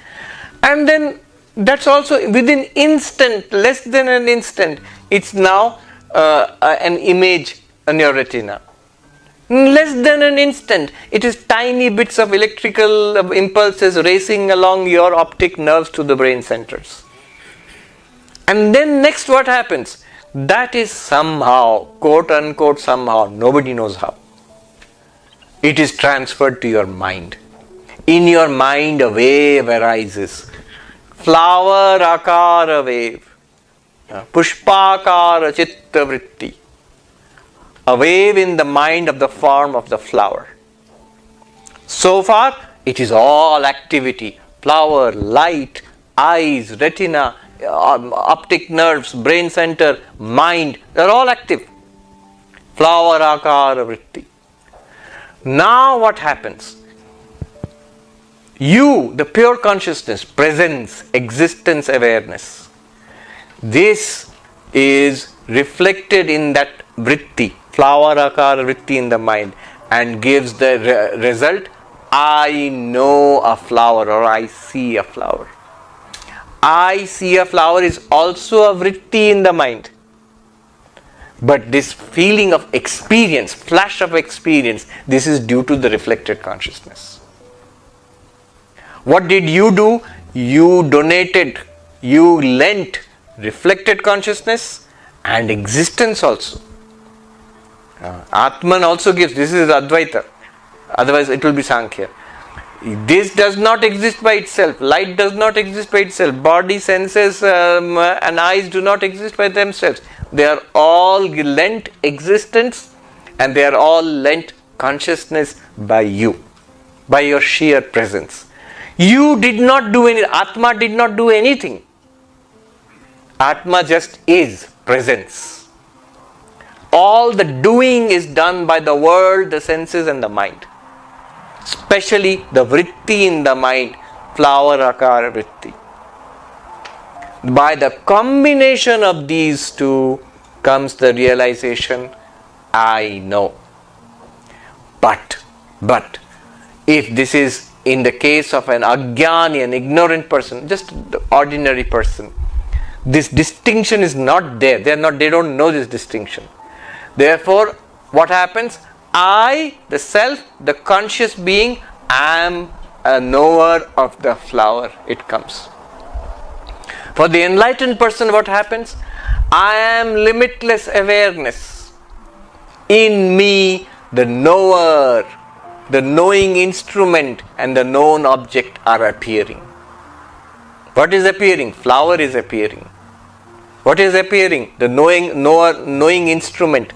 Speaker 1: And then that's also within instant, less than an instant, it's now an image on your retina. Less than an instant, it is tiny bits of electrical impulses racing along your optic nerves to the brain centers. And then next what happens? That is somehow, quote unquote somehow, nobody knows how. It is transferred to your mind. In your mind a wave arises. Flower akara wave. Pushpakara chitta vritti. A wave in the mind of the form of the flower. So far, it is all activity. Flower, light, eyes, retina, optic nerves, brain center, mind, they are all active. Flower akara vritti. Now what happens? You, the pure consciousness, presence, existence, awareness. This is reflected in that vritti, flower akara vritti in the mind, and gives the result, I know a flower or I see a flower. I see a flower is also a vritti in the mind. But this feeling of experience, flash of experience, this is due to the reflected consciousness. What did you do? You donated, you lent reflected consciousness and existence also. Atman also gives, this is Advaita, otherwise it will be Sankhya. This does not exist by itself. Light does not exist by itself. Body, senses and eyes do not exist by themselves. They are all lent existence and they are all lent consciousness by you, by your sheer presence. You did not do anything. Atma did not do anything. Atma just is presence. All the doing is done by the world, the senses and the mind. Especially the vritti in the mind, flower akara vritti. By the combination of these two comes the realization, I know. But, if this is in the case of an ajnani, an ignorant person, just the ordinary person, this distinction is not there. They don't know this distinction. Therefore, what happens? I, the self, the conscious being, am a knower of the flower. It comes. For the enlightened person, what happens? I am limitless awareness. In me, the knower, the knowing instrument and the known object are appearing. What is appearing? Flower is appearing. What is appearing? The knowing instrument.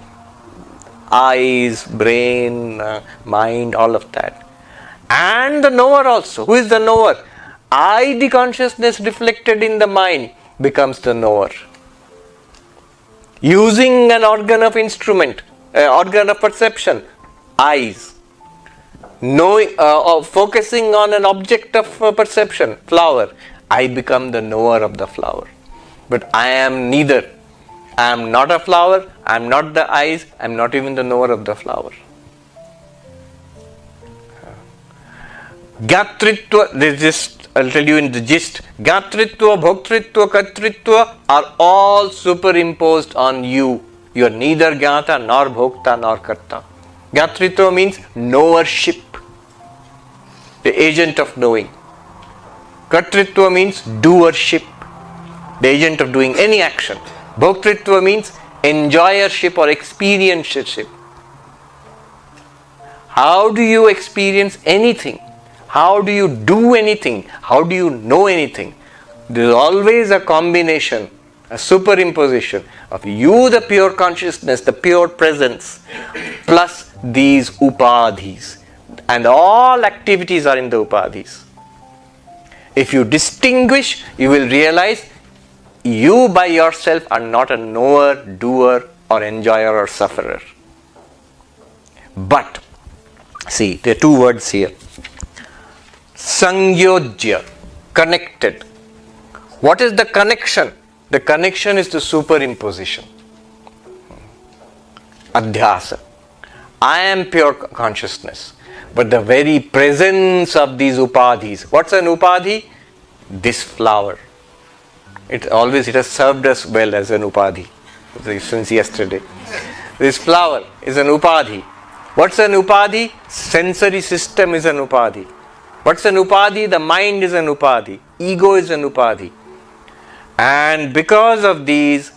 Speaker 1: Eyes, brain, mind, all of that. And the knower also. Who is the knower? I, the consciousness reflected in the mind, becomes the knower. Using an organ of instrument, organ of perception, eyes. Knowing, focusing on an object of perception, flower, I become the knower of the flower. But I am neither. I am not a flower, I am not the eyes, I am not even the knower of the flower. Gatritva, I'll tell you in the gist. Gatritva, bhoktritva, kartritva are all superimposed on you. You are neither Gata nor Bhokta nor Karta. Gatritva means knowership, the agent of knowing. Kartritva means doership, the agent of doing any action. Bhoktritva means enjoyership or experiencership. How do you experience anything? How do you do anything? How do you know anything? There is always a combination, a superimposition of you, the pure consciousness, the pure presence, plus these upadhis. And all activities are in the upadhis. If you distinguish, you will realize you by yourself are not a knower, doer, or enjoyer or sufferer. But, see, there are two words here. Sangyojya, connected. What is the connection? The connection is the superimposition. Adhyasa. I am pure consciousness. But the very presence of these upadhis. What's an upadhi? This flower. It has served us well as an upadhi since yesterday. This flower is an upadhi. What's an upadhi? Sensory system is an upadhi. What's an upadhi? The mind is an upadhi. Ego is an upadhi. And because of these,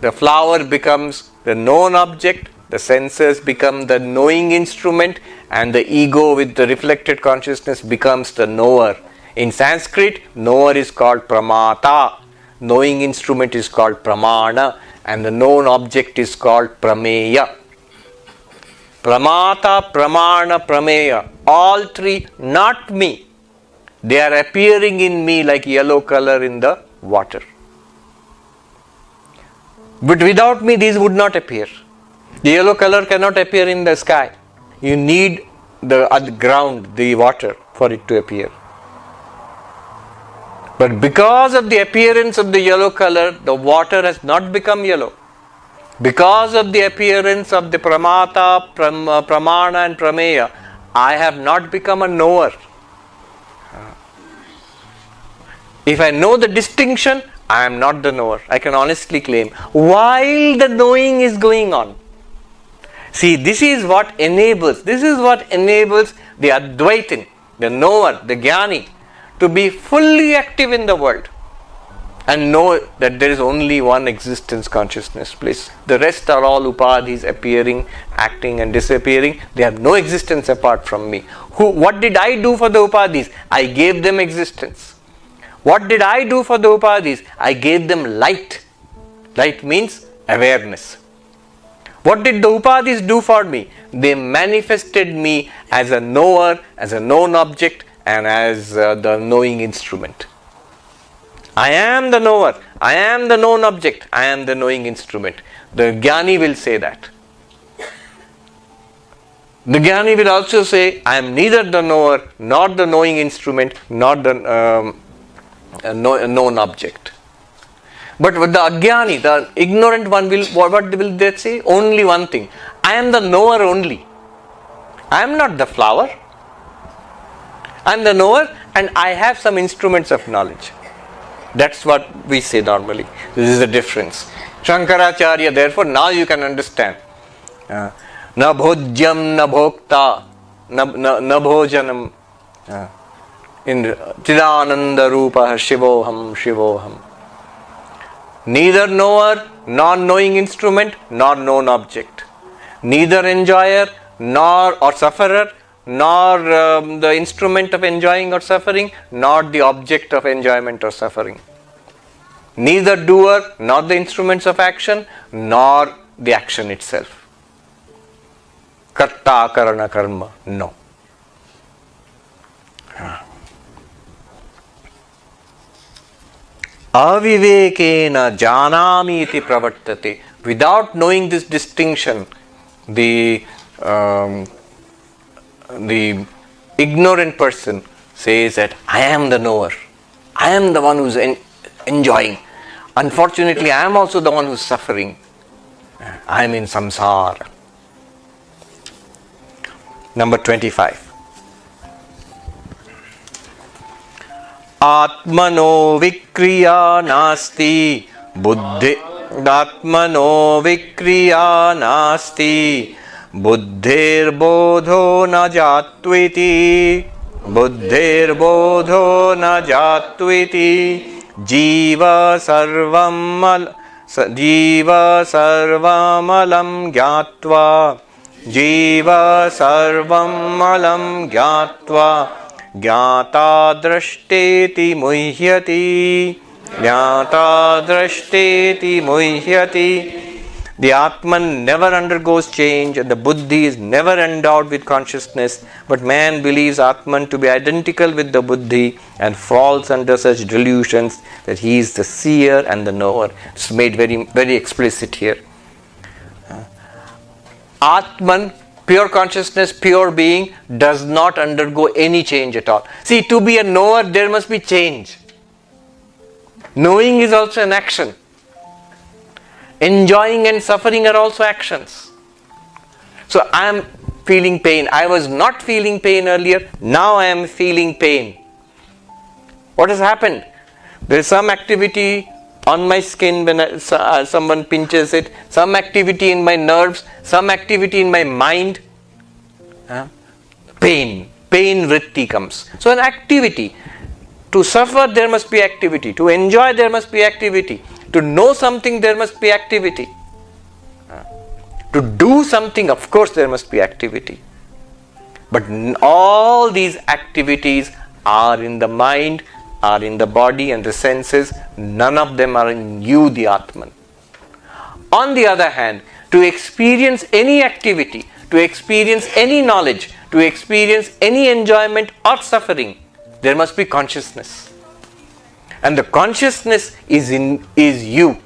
Speaker 1: the flower becomes the known object, the senses become the knowing instrument, and the ego with the reflected consciousness becomes the knower. In Sanskrit, knower is called pramata, knowing instrument is called pramana, and the known object is called prameya. Pramata, pramana, prameya, all three not me. They are appearing in me like yellow color in the water. But without me these would not appear. The yellow color cannot appear in the sky. You need the ground, the water, for it to appear. But because of the appearance of the yellow color, the water has not become yellow. Because of the appearance of the pramata, pramana and prameya, I have not become a knower. If I know the distinction, I am not the knower. I can honestly claim. While the knowing is going on. See, this is what enables the Advaitin, the knower, the Jnani, to be fully active in the world. And know that there is only one existence consciousness, please. The rest are all upadhis appearing, acting and disappearing. They have no existence apart from me. What did I do for the upadhis? I gave them existence. What did I do for the upadhis? I gave them light. Light means awareness. What did the upadhis do for me? They manifested me as a knower, as a known object, and as the knowing instrument. I am the knower, I am the known object, I am the knowing instrument. The Jnani will say that. The Jnani will also say, I am neither the knower, nor the knowing instrument, nor the known object. But with the Ajnani, the ignorant one, what will they say? Only one thing. I am the knower only. I am not the flower. I am the knower and I have some instruments of knowledge. That's what we say normally. This is the difference. Shankaracharya, therefore, now you can understand. Na bhojyam, na bhokta, na bhojanam. In Chidananda Rupa Shivoham, Shivoham. Neither knower, nor knowing instrument, nor known object. Neither enjoyer, or sufferer, nor the instrument of enjoying or suffering, nor the object of enjoyment or suffering. neither doer, nor the instruments of action, nor the action itself. Karta, karana, karma, no. Avivekena janami iti pravartate. Without knowing this distinction, the ignorant person says that I am the knower. I am the one who's enjoying. Unfortunately, I am also the one who's suffering. I am in samsara. Number 25. Atmano vikriya nasti buddhi. Atmano vikriya nasti buddhir bodho na jatviti. Buddhir bodho na jatviti. Jiva sarvamalam gyatva. Jiva sarvamalam gyatva. Jnata drashteti muhyati. Jnata drashteti muhyati. The Atman never undergoes change and the Buddhi is never endowed with consciousness, but man believes Atman to be identical with the Buddhi and falls under such delusions that he is the seer and the knower. It's made very, very explicit here. Atman, pure consciousness, pure being, does not undergo any change at all. See, to be a knower, there must be change. Knowing is also an action. Enjoying and suffering are also actions. So I am feeling pain. I was not feeling pain earlier. Now I am feeling pain. What has happened? There is some activity on my skin when someone pinches it, some activity in my nerves, some activity in my mind. Pain vritti comes. So an activity. To suffer there must be activity. To enjoy there must be activity. To know something there must be activity. To do something, of course there must be activity. But all these activities are in the mind, are in the body and the senses. None of them are in you, the Atman. On the other hand, to experience any activity, to experience any knowledge, to experience any enjoyment or suffering, there must be consciousness. And the consciousness is you,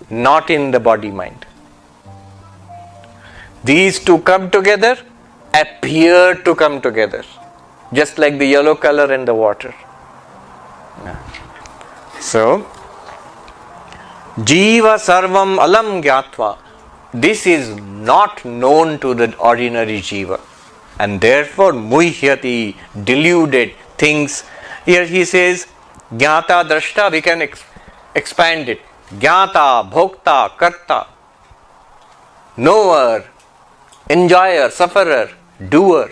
Speaker 1: not in the body mind. These two come together, appear to come together, just like the yellow color and the water. So, Jiva Sarvam Alam Gyatva. This is not known to the ordinary Jiva. And therefore, Muhyati, deluded, thinks. Here he says, Jnata Drashta, we can expand it. Jnata, Bhokta, Karta. Knower, enjoyer, sufferer, doer.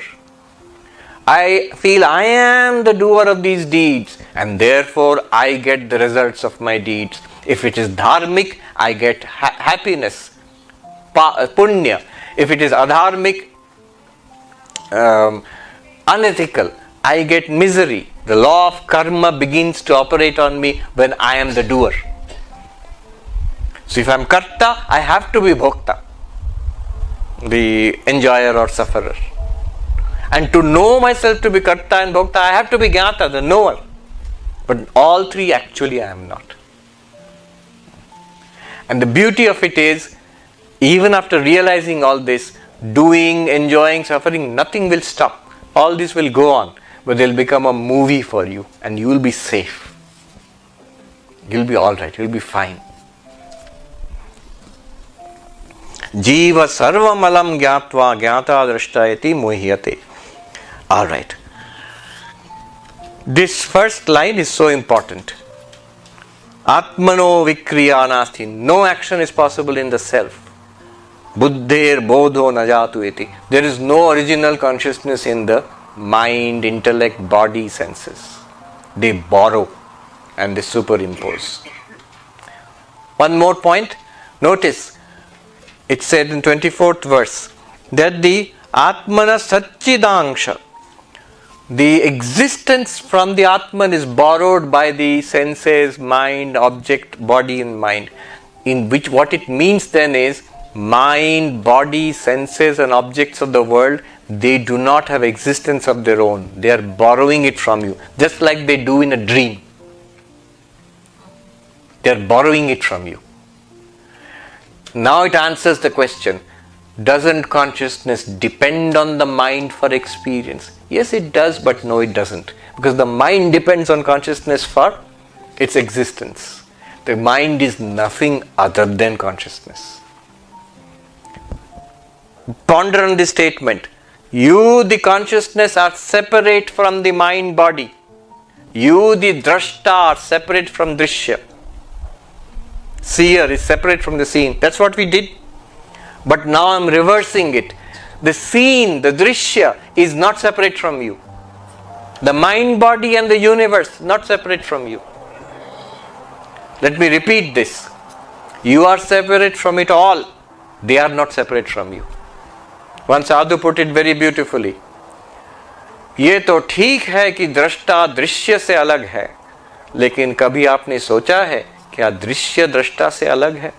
Speaker 1: I feel I am the doer of these deeds and therefore I get the results of my deeds. If it is dharmic, I get happiness, punya. If it is adharmic, unethical, I get misery. The law of karma begins to operate on me when I am the doer. So if I am karta, I have to be bhokta, the enjoyer or sufferer. And to know myself to be karta and bhokta, I have to be jnata, the knower. But all three actually I am not. And the beauty of it is, even after realizing all this, doing, enjoying, suffering, nothing will stop. All this will go on, but they'll become a movie for you and you will be safe. You'll be alright, you'll be fine. Jiva sarvamalam gyatva gyata drashtayati muhyate. Alright. This first line is so important. Atmano vikriya nasti. No action is possible in the self. Buddhir bodho najatu iti. There is no original consciousness in the mind, intellect, body, senses. They borrow and they superimpose. One more point. Notice, it said in 24th verse that the Atmana Satchidangsha The existence from the Atman is borrowed by the senses, mind, object, body and mind. In which what it means then is mind, body, senses and objects of the world, they do not have existence of their own. They are borrowing it from you, just like they do in a dream. They are borrowing it from you. Now it answers the question, doesn't consciousness depend on the mind for experience? Yes, it does, but no, it doesn't. Because the mind depends on consciousness for its existence. The mind is nothing other than consciousness. Ponder on this statement. You, the consciousness, are separate from the mind body. You, the drashta, are separate from drishya. Seer is separate from the seen. That's what we did. But now I'm reversing it. The seen, the drishya, is not separate from you. The mind, body and the universe, not separate from you. Let me repeat this. You are separate from it all. They are not separate from you. One sadhu put it very beautifully. ये तो ठीक है कि दृष्टा दृश्य से अलग है, लेकिन कभी आपने सोचा है क्या दृश्य दृष्टा से अलग है?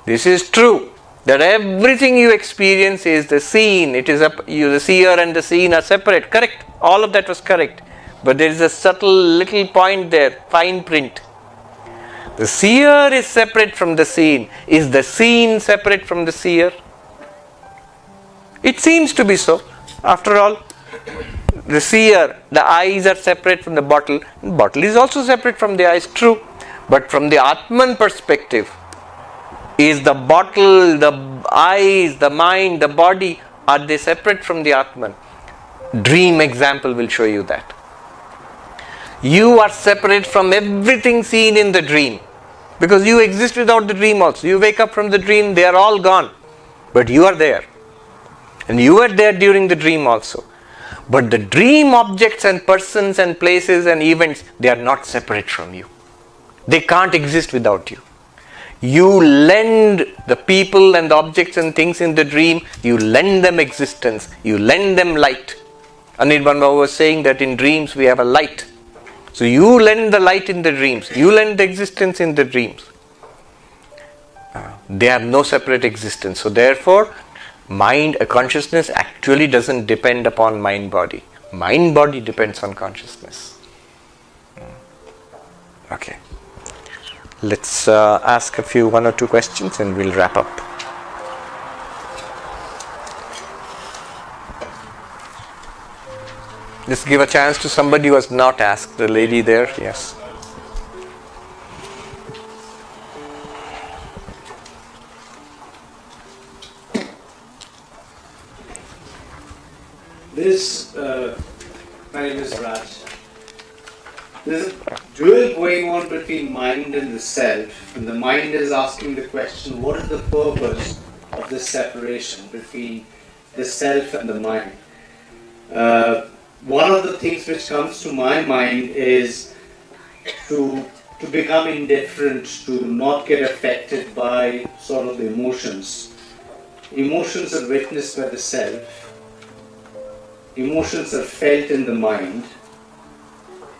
Speaker 1: This is true. That everything you experience is the seen. It is the seer and the seen are separate. Correct. All of that was correct. But there is a subtle little point there, fine print. The seer is separate from the seen. Is the seen separate from the seer? It seems to be so. After all, the seer, the eyes are separate from the bottle. The bottle is also separate from the eyes. True. But from the Atman perspective, is the bottle, the eyes, the mind, the body, are they separate from the Atman? Dream example will show you that. You are separate from everything seen in the dream. Because you exist without the dream also. You wake up from the dream, they are all gone. But you are there. And you were there during the dream also. But the dream objects and persons and places and events, they are not separate from you. They can't exist without you. You lend the people and the objects and things in the dream, you lend them existence, you lend them light. Anirban Baba was saying that in dreams we have a light. So you lend the light in the dreams, you lend the existence in the dreams. They have no separate existence. So therefore, consciousness actually doesn't depend upon mind-body. Mind-body depends on consciousness. Okay. Let's ask one or two questions and we'll wrap up. Let's give a chance to somebody who has not asked. The lady there, yes.
Speaker 2: My name is Raj. There's a duel going on between mind and the self, and the mind is asking the question, what is the purpose of this separation between the self and the mind? One of the things which comes to my mind is to become indifferent, to not get affected by sort of the emotions. Emotions are witnessed by the self. Emotions are felt in the mind.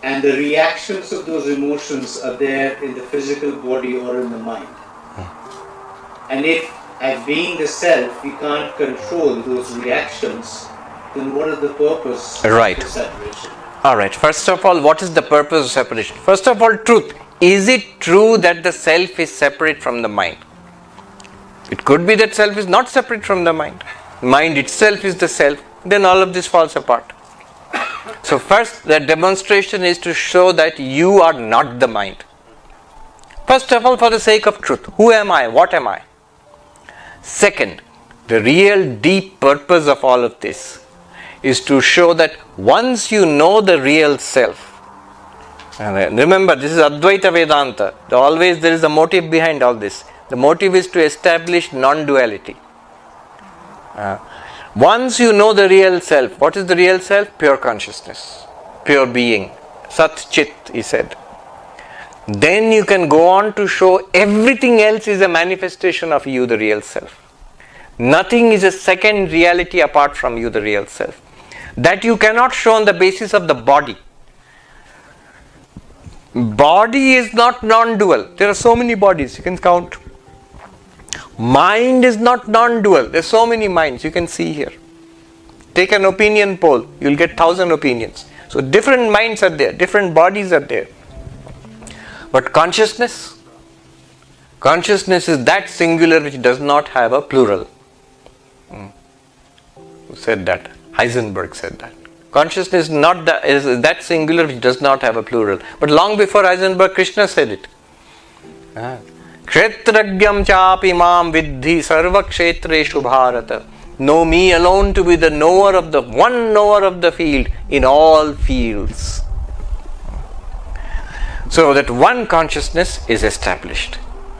Speaker 2: And the reactions of those emotions are there in the physical body or in the mind. And if, as being the self, we can't control those reactions, then what is the purpose of the separation?
Speaker 1: Alright, first of all, what is the purpose of separation? First of all, truth. Is it true that the self is separate from the mind? It could be that self is not separate from the mind. Mind itself is the self. Then all of this falls apart. So first, the demonstration is to show that you are not the mind. First of all, for the sake of truth. Who am I? What am I? Second, the real deep purpose of all of this is to show that once you know the real self, and remember this is Advaita Vedanta, always there is a motive behind all this. The motive is to establish non-duality. Once you know the real self, what is the real self? Pure consciousness, pure being, Sat Chit, he said. Then you can go on to show everything else is a manifestation of you, the real self. Nothing is a second reality apart from you, the real self. that you cannot show on the basis of the body. Body is not non-dual. There are so many bodies, you can count. Mind is not non-dual. There are so many minds, you can see here. Take an opinion poll, you will get 1,000 opinions. So different minds are there, different bodies are there. But consciousness is that singular which does not have a plural. Who said that? Heisenberg said that. Consciousness is that singular which does not have a plural. But long before Heisenberg, Krishna said it. Kshetragyam chapi mam vidhi sarva kshetreshu bharata. Know me alone to be the knower of the one knower of the field in all fields. So that one consciousness is established.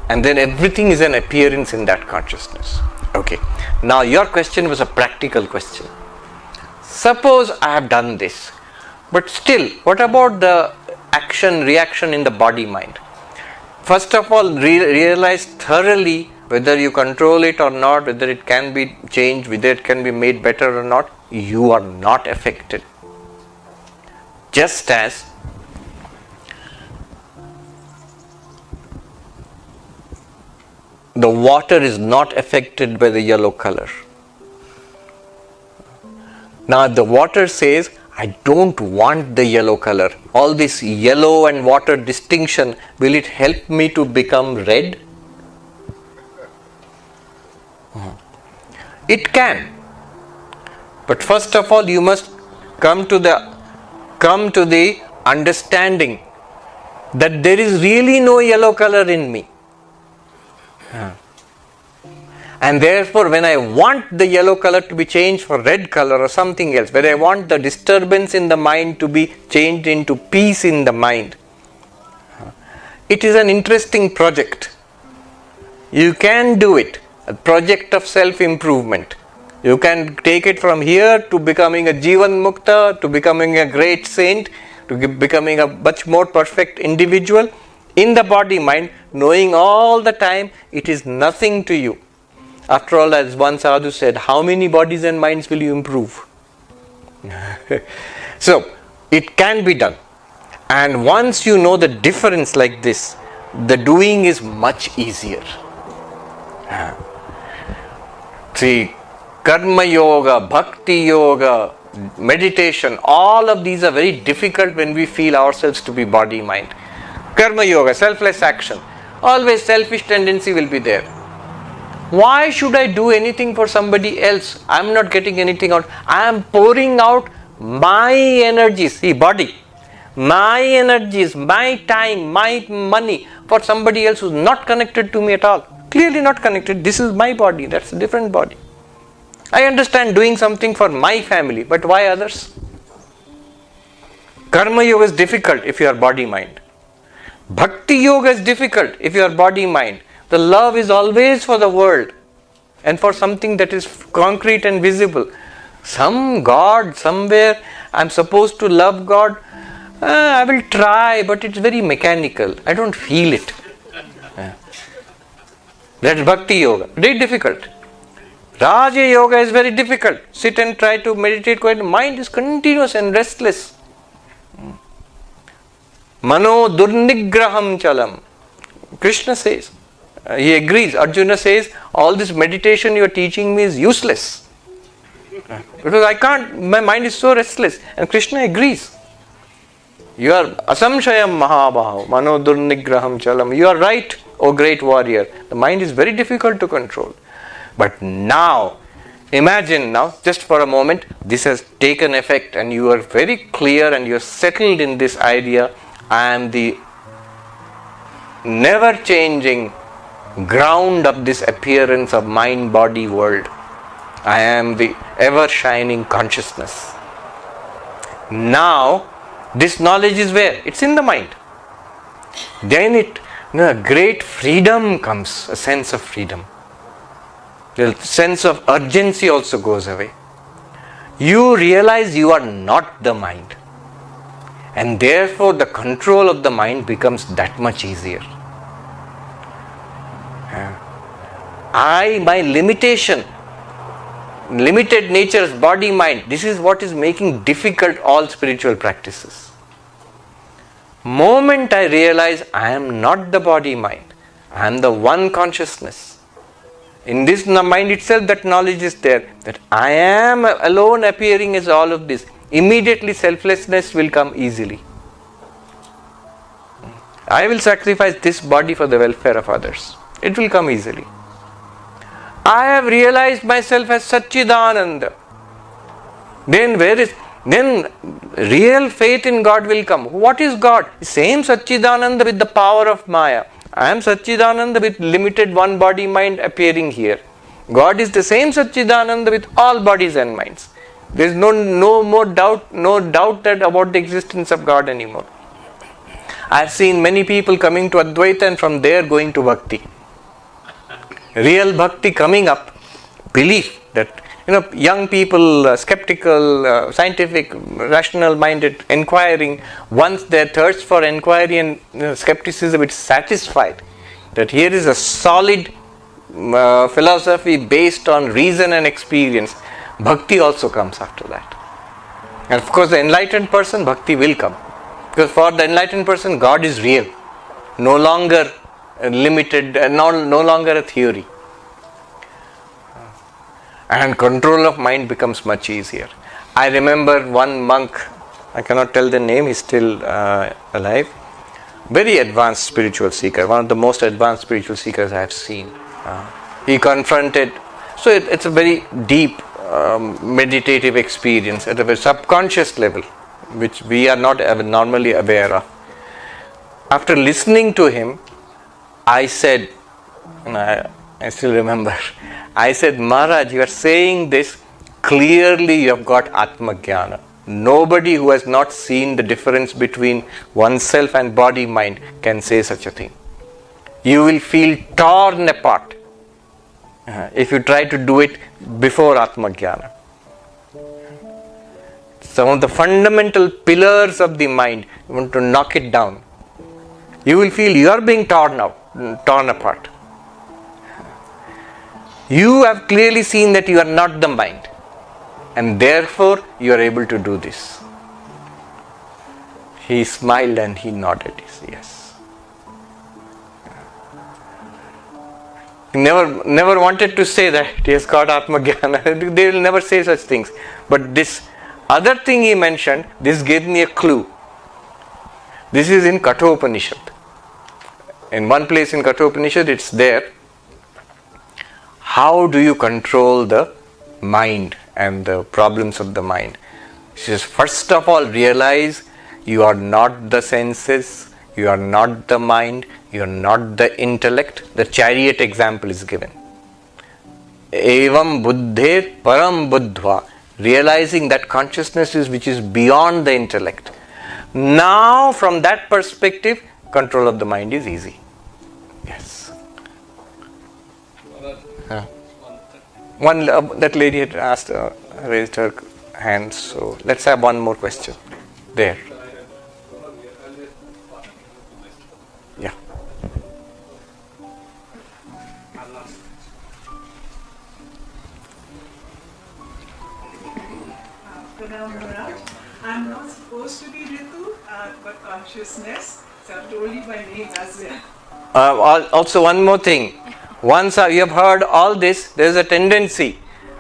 Speaker 1: And then everything is an appearance in that consciousness. Okay. Now your question was a practical question. Suppose I have done this, but still, what about the reaction in the body mind? First of all, realize thoroughly whether you control it or not, whether it can be changed, whether it can be made better or not. You are not affected. Just as the water is not affected by the yellow color. Now the water says, I don't want the yellow color. All this yellow and water distinction, will it help me to become red? It can. But first of all, you must come to the understanding that there is really no yellow color in me. And therefore, when I want the yellow color to be changed for red color or something else, when I want the disturbance in the mind to be changed into peace in the mind, it is an interesting project. You can do it, a project of self-improvement. You can take it from here to becoming a Jivan Mukta, to becoming a great saint, to becoming a much more perfect individual in the body mind, knowing all the time it is nothing to you. After all, as one sadhu said, how many bodies and minds will you improve? So, it can be done. And once you know the difference like this, the doing is much easier. See, karma yoga, bhakti yoga, meditation, all of these are very difficult when we feel ourselves to be body-mind. Karma yoga, selfless action, always selfish tendency will be there. Why should I do anything for somebody else? I am not getting anything out. I am pouring out my energies, see, body, my energies, my time, my money for somebody else who is not connected to me at all. Clearly not connected. This is my body, that's a different body. I understand doing something for my family, but why others? Karma yoga is difficult if you are body-mind. Bhakti yoga is difficult if you are body-mind. The love is always for the world and for something that is concrete and visible. Some God, somewhere, I am supposed to love God. I will try, but it's very mechanical. I don't feel it. That's Bhakti yoga. Very difficult. Raja yoga is very difficult. Sit and try to meditate quietly. Mind is continuous and restless. Mano durnigraham chalam. Krishna says. He agrees. Arjuna says, all this meditation you are teaching me is useless. Because I can't, my mind is so restless. And Krishna agrees. You are asamshayam mahabaho, mano durnigraham chalam. You are right, O great warrior. The mind is very difficult to control. But now, imagine now, just for a moment, this has taken effect and you are very clear and you are settled in this idea. I am the never changing ground of this appearance of mind-body world. I am the ever-shining consciousness. Now, this knowledge is where? It's in the mind. Then great freedom comes, a sense of freedom. The sense of urgency also goes away. You realize you are not the mind. And therefore, the control of the mind becomes that much easier. My limitation limited natures, body, mind. This is what is making difficult all spiritual practices. Moment I realize I am not the body, mind, I am the one consciousness. In this mind itself, that knowledge is there, that I am alone appearing as all of this. Immediately selflessness will come easily. I will sacrifice this body for the welfare of others. It will come easily. I have realized myself as Satchidananda. Then real faith in God will come. What is God? Same Satchidananda with the power of Maya. I am Satchidananda with limited one body mind appearing here. God is the same Satchidananda with all bodies and minds. There is no more doubt that about the existence of God anymore. I have seen many people coming to Advaita and from there going to Bhakti. Real Bhakti coming up, belief that young people, skeptical, scientific, rational minded, inquiring, once their thirst for inquiry and skepticism is satisfied, that here is a solid philosophy based on reason and experience, Bhakti also comes after that. And of course the enlightened person, Bhakti will come. Because for the enlightened person, God is real, no longer limited, no longer a theory. And control of mind becomes much easier. I remember one monk, I cannot tell the name, he's still alive, very advanced spiritual seeker, one of the most advanced spiritual seekers I have seen. He confronted, so it's a very deep meditative experience at a very subconscious level, which we are not normally aware of. After listening to him, I said, and I still remember, I said, Maharaj, you are saying this, clearly you have got Atma-jnana. Nobody who has not seen the difference between oneself and body mind can say such a thing. You will feel torn apart if you try to do it before Atma-jnana. Some of the fundamental pillars of the mind, you want to knock it down. You will feel you are being torn apart. You have clearly seen that you are not the mind, and therefore you are able to do this. He smiled and he nodded. Yes. He never wanted to say that he has got Atma-jnana. They will never say such things. But this other thing he mentioned, this gave me a clue. This is in Kathopanishad. In one place in Kathopanishad, it's there. How do you control the mind and the problems of the mind? He says, first of all, realize you are not the senses, you are not the mind, you are not the intellect. The chariot example is given. Evam buddhe param buddhva. Realizing that consciousness is which is beyond the intellect. Now, from that perspective, control of the mind is easy. Yes. One that lady had asked, raised her hand. So let's have one more question. There. Yeah.
Speaker 3: I'm not supposed to be Ritu, but consciousness. So I've told you my name as well.
Speaker 1: Also, one more thing. Once you have heard all this, there is a tendency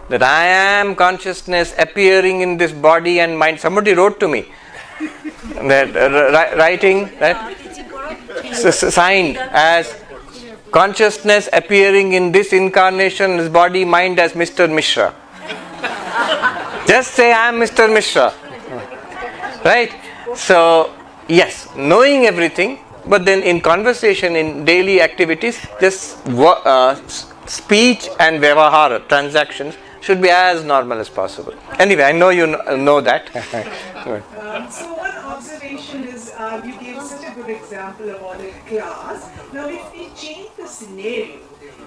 Speaker 1: that I am consciousness appearing in this body and mind. Somebody wrote to me that writing that signed as consciousness appearing in this incarnation, this body, mind as Mr. Mishra. Just say I am Mr. Mishra. Right? So, yes, knowing everything, but then in conversation, in daily activities, just speech and vyavahara, transactions, should be as normal as possible. Anyway, I know you know that.
Speaker 3: So one observation is, you gave such a good example about a glass. Now if we change the scenario,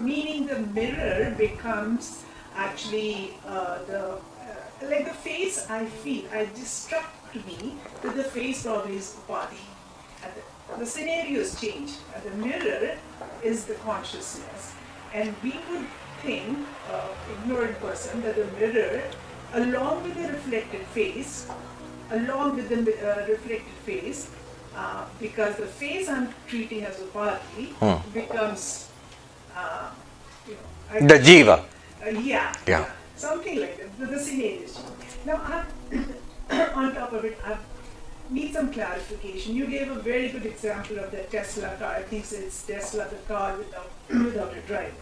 Speaker 3: meaning the mirror becomes actually like the face I feel, I just struck to me that the face probably is the body. The scenario is changed. The mirror is the consciousness. And we would think, ignorant person, that the mirror, along with the reflected face, because the face I'm treating as a body becomes,
Speaker 1: The jiva.
Speaker 3: Yeah, something like that. The scenario. Now, on top of it, I need some clarification. You gave a very good example of the Tesla car. I think it's Tesla, the car without a driver.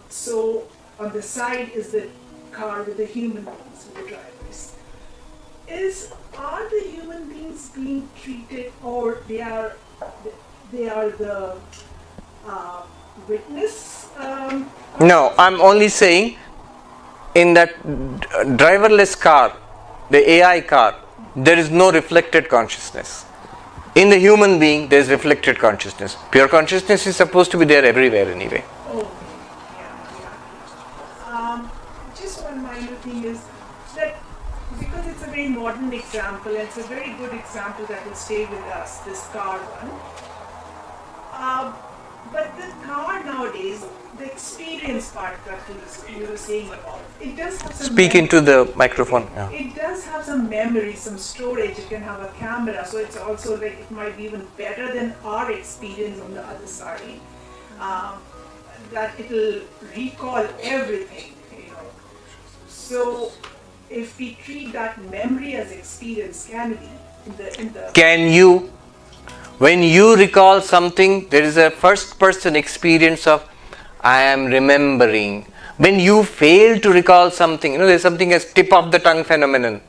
Speaker 3: So on the side is the car with the human beings, with the drivers. Are the human beings being treated, or they are the witness?
Speaker 1: No, I'm only saying in that driverless car, the AI car, there is no reflected consciousness. In the human being, there is reflected consciousness. Pure consciousness is supposed to be there everywhere anyway.
Speaker 3: Oh, yeah. Just one minor thing is that because it's a very modern example, and it's a very good example that will stay with us, this car one. But the car nowadays, the experience part that you were saying about, it does have some
Speaker 1: Speak into the microphone. Yeah.
Speaker 3: It does have some memory, some storage. It can have a camera, so it's also like it might be even better than our experience on the other side. That it'll recall everything, So if we treat that memory as experience, can we?
Speaker 1: Can you? When you recall something, there is a first person experience of I am remembering. When you fail to recall something, there's something as tip of the tongue phenomenon.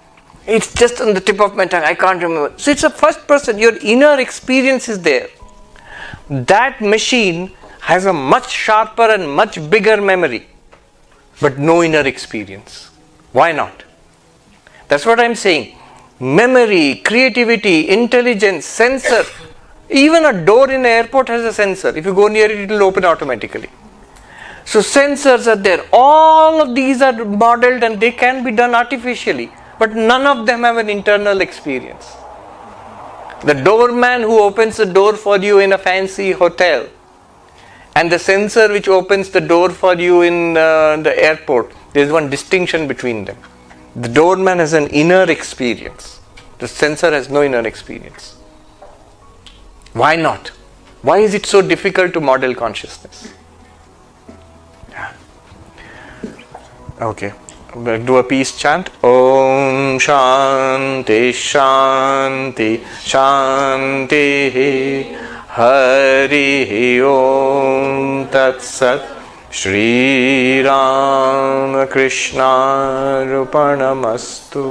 Speaker 1: It's just on the tip of my tongue, I can't remember. So it's a first person, your inner experience is there. That machine has a much sharper and much bigger memory, but no inner experience. Why not? That's what I'm saying. Memory, creativity, intelligence, sensor. Even a door in an airport has a sensor. If you go near it, it will open automatically. So sensors are there. All of these are modeled and they can be done artificially. But none of them have an internal experience. The doorman who opens the door for you in a fancy hotel and the sensor which opens the door for you in the airport, there is one distinction between them. The doorman has an inner experience. The sensor has no inner experience. Why not? Why is it so difficult to model consciousness? Okay. We'll do a peace chant. Om Shanti Shanti Shanti Hari Om Tat Sat Shri Ram Krishna Rupanamastu.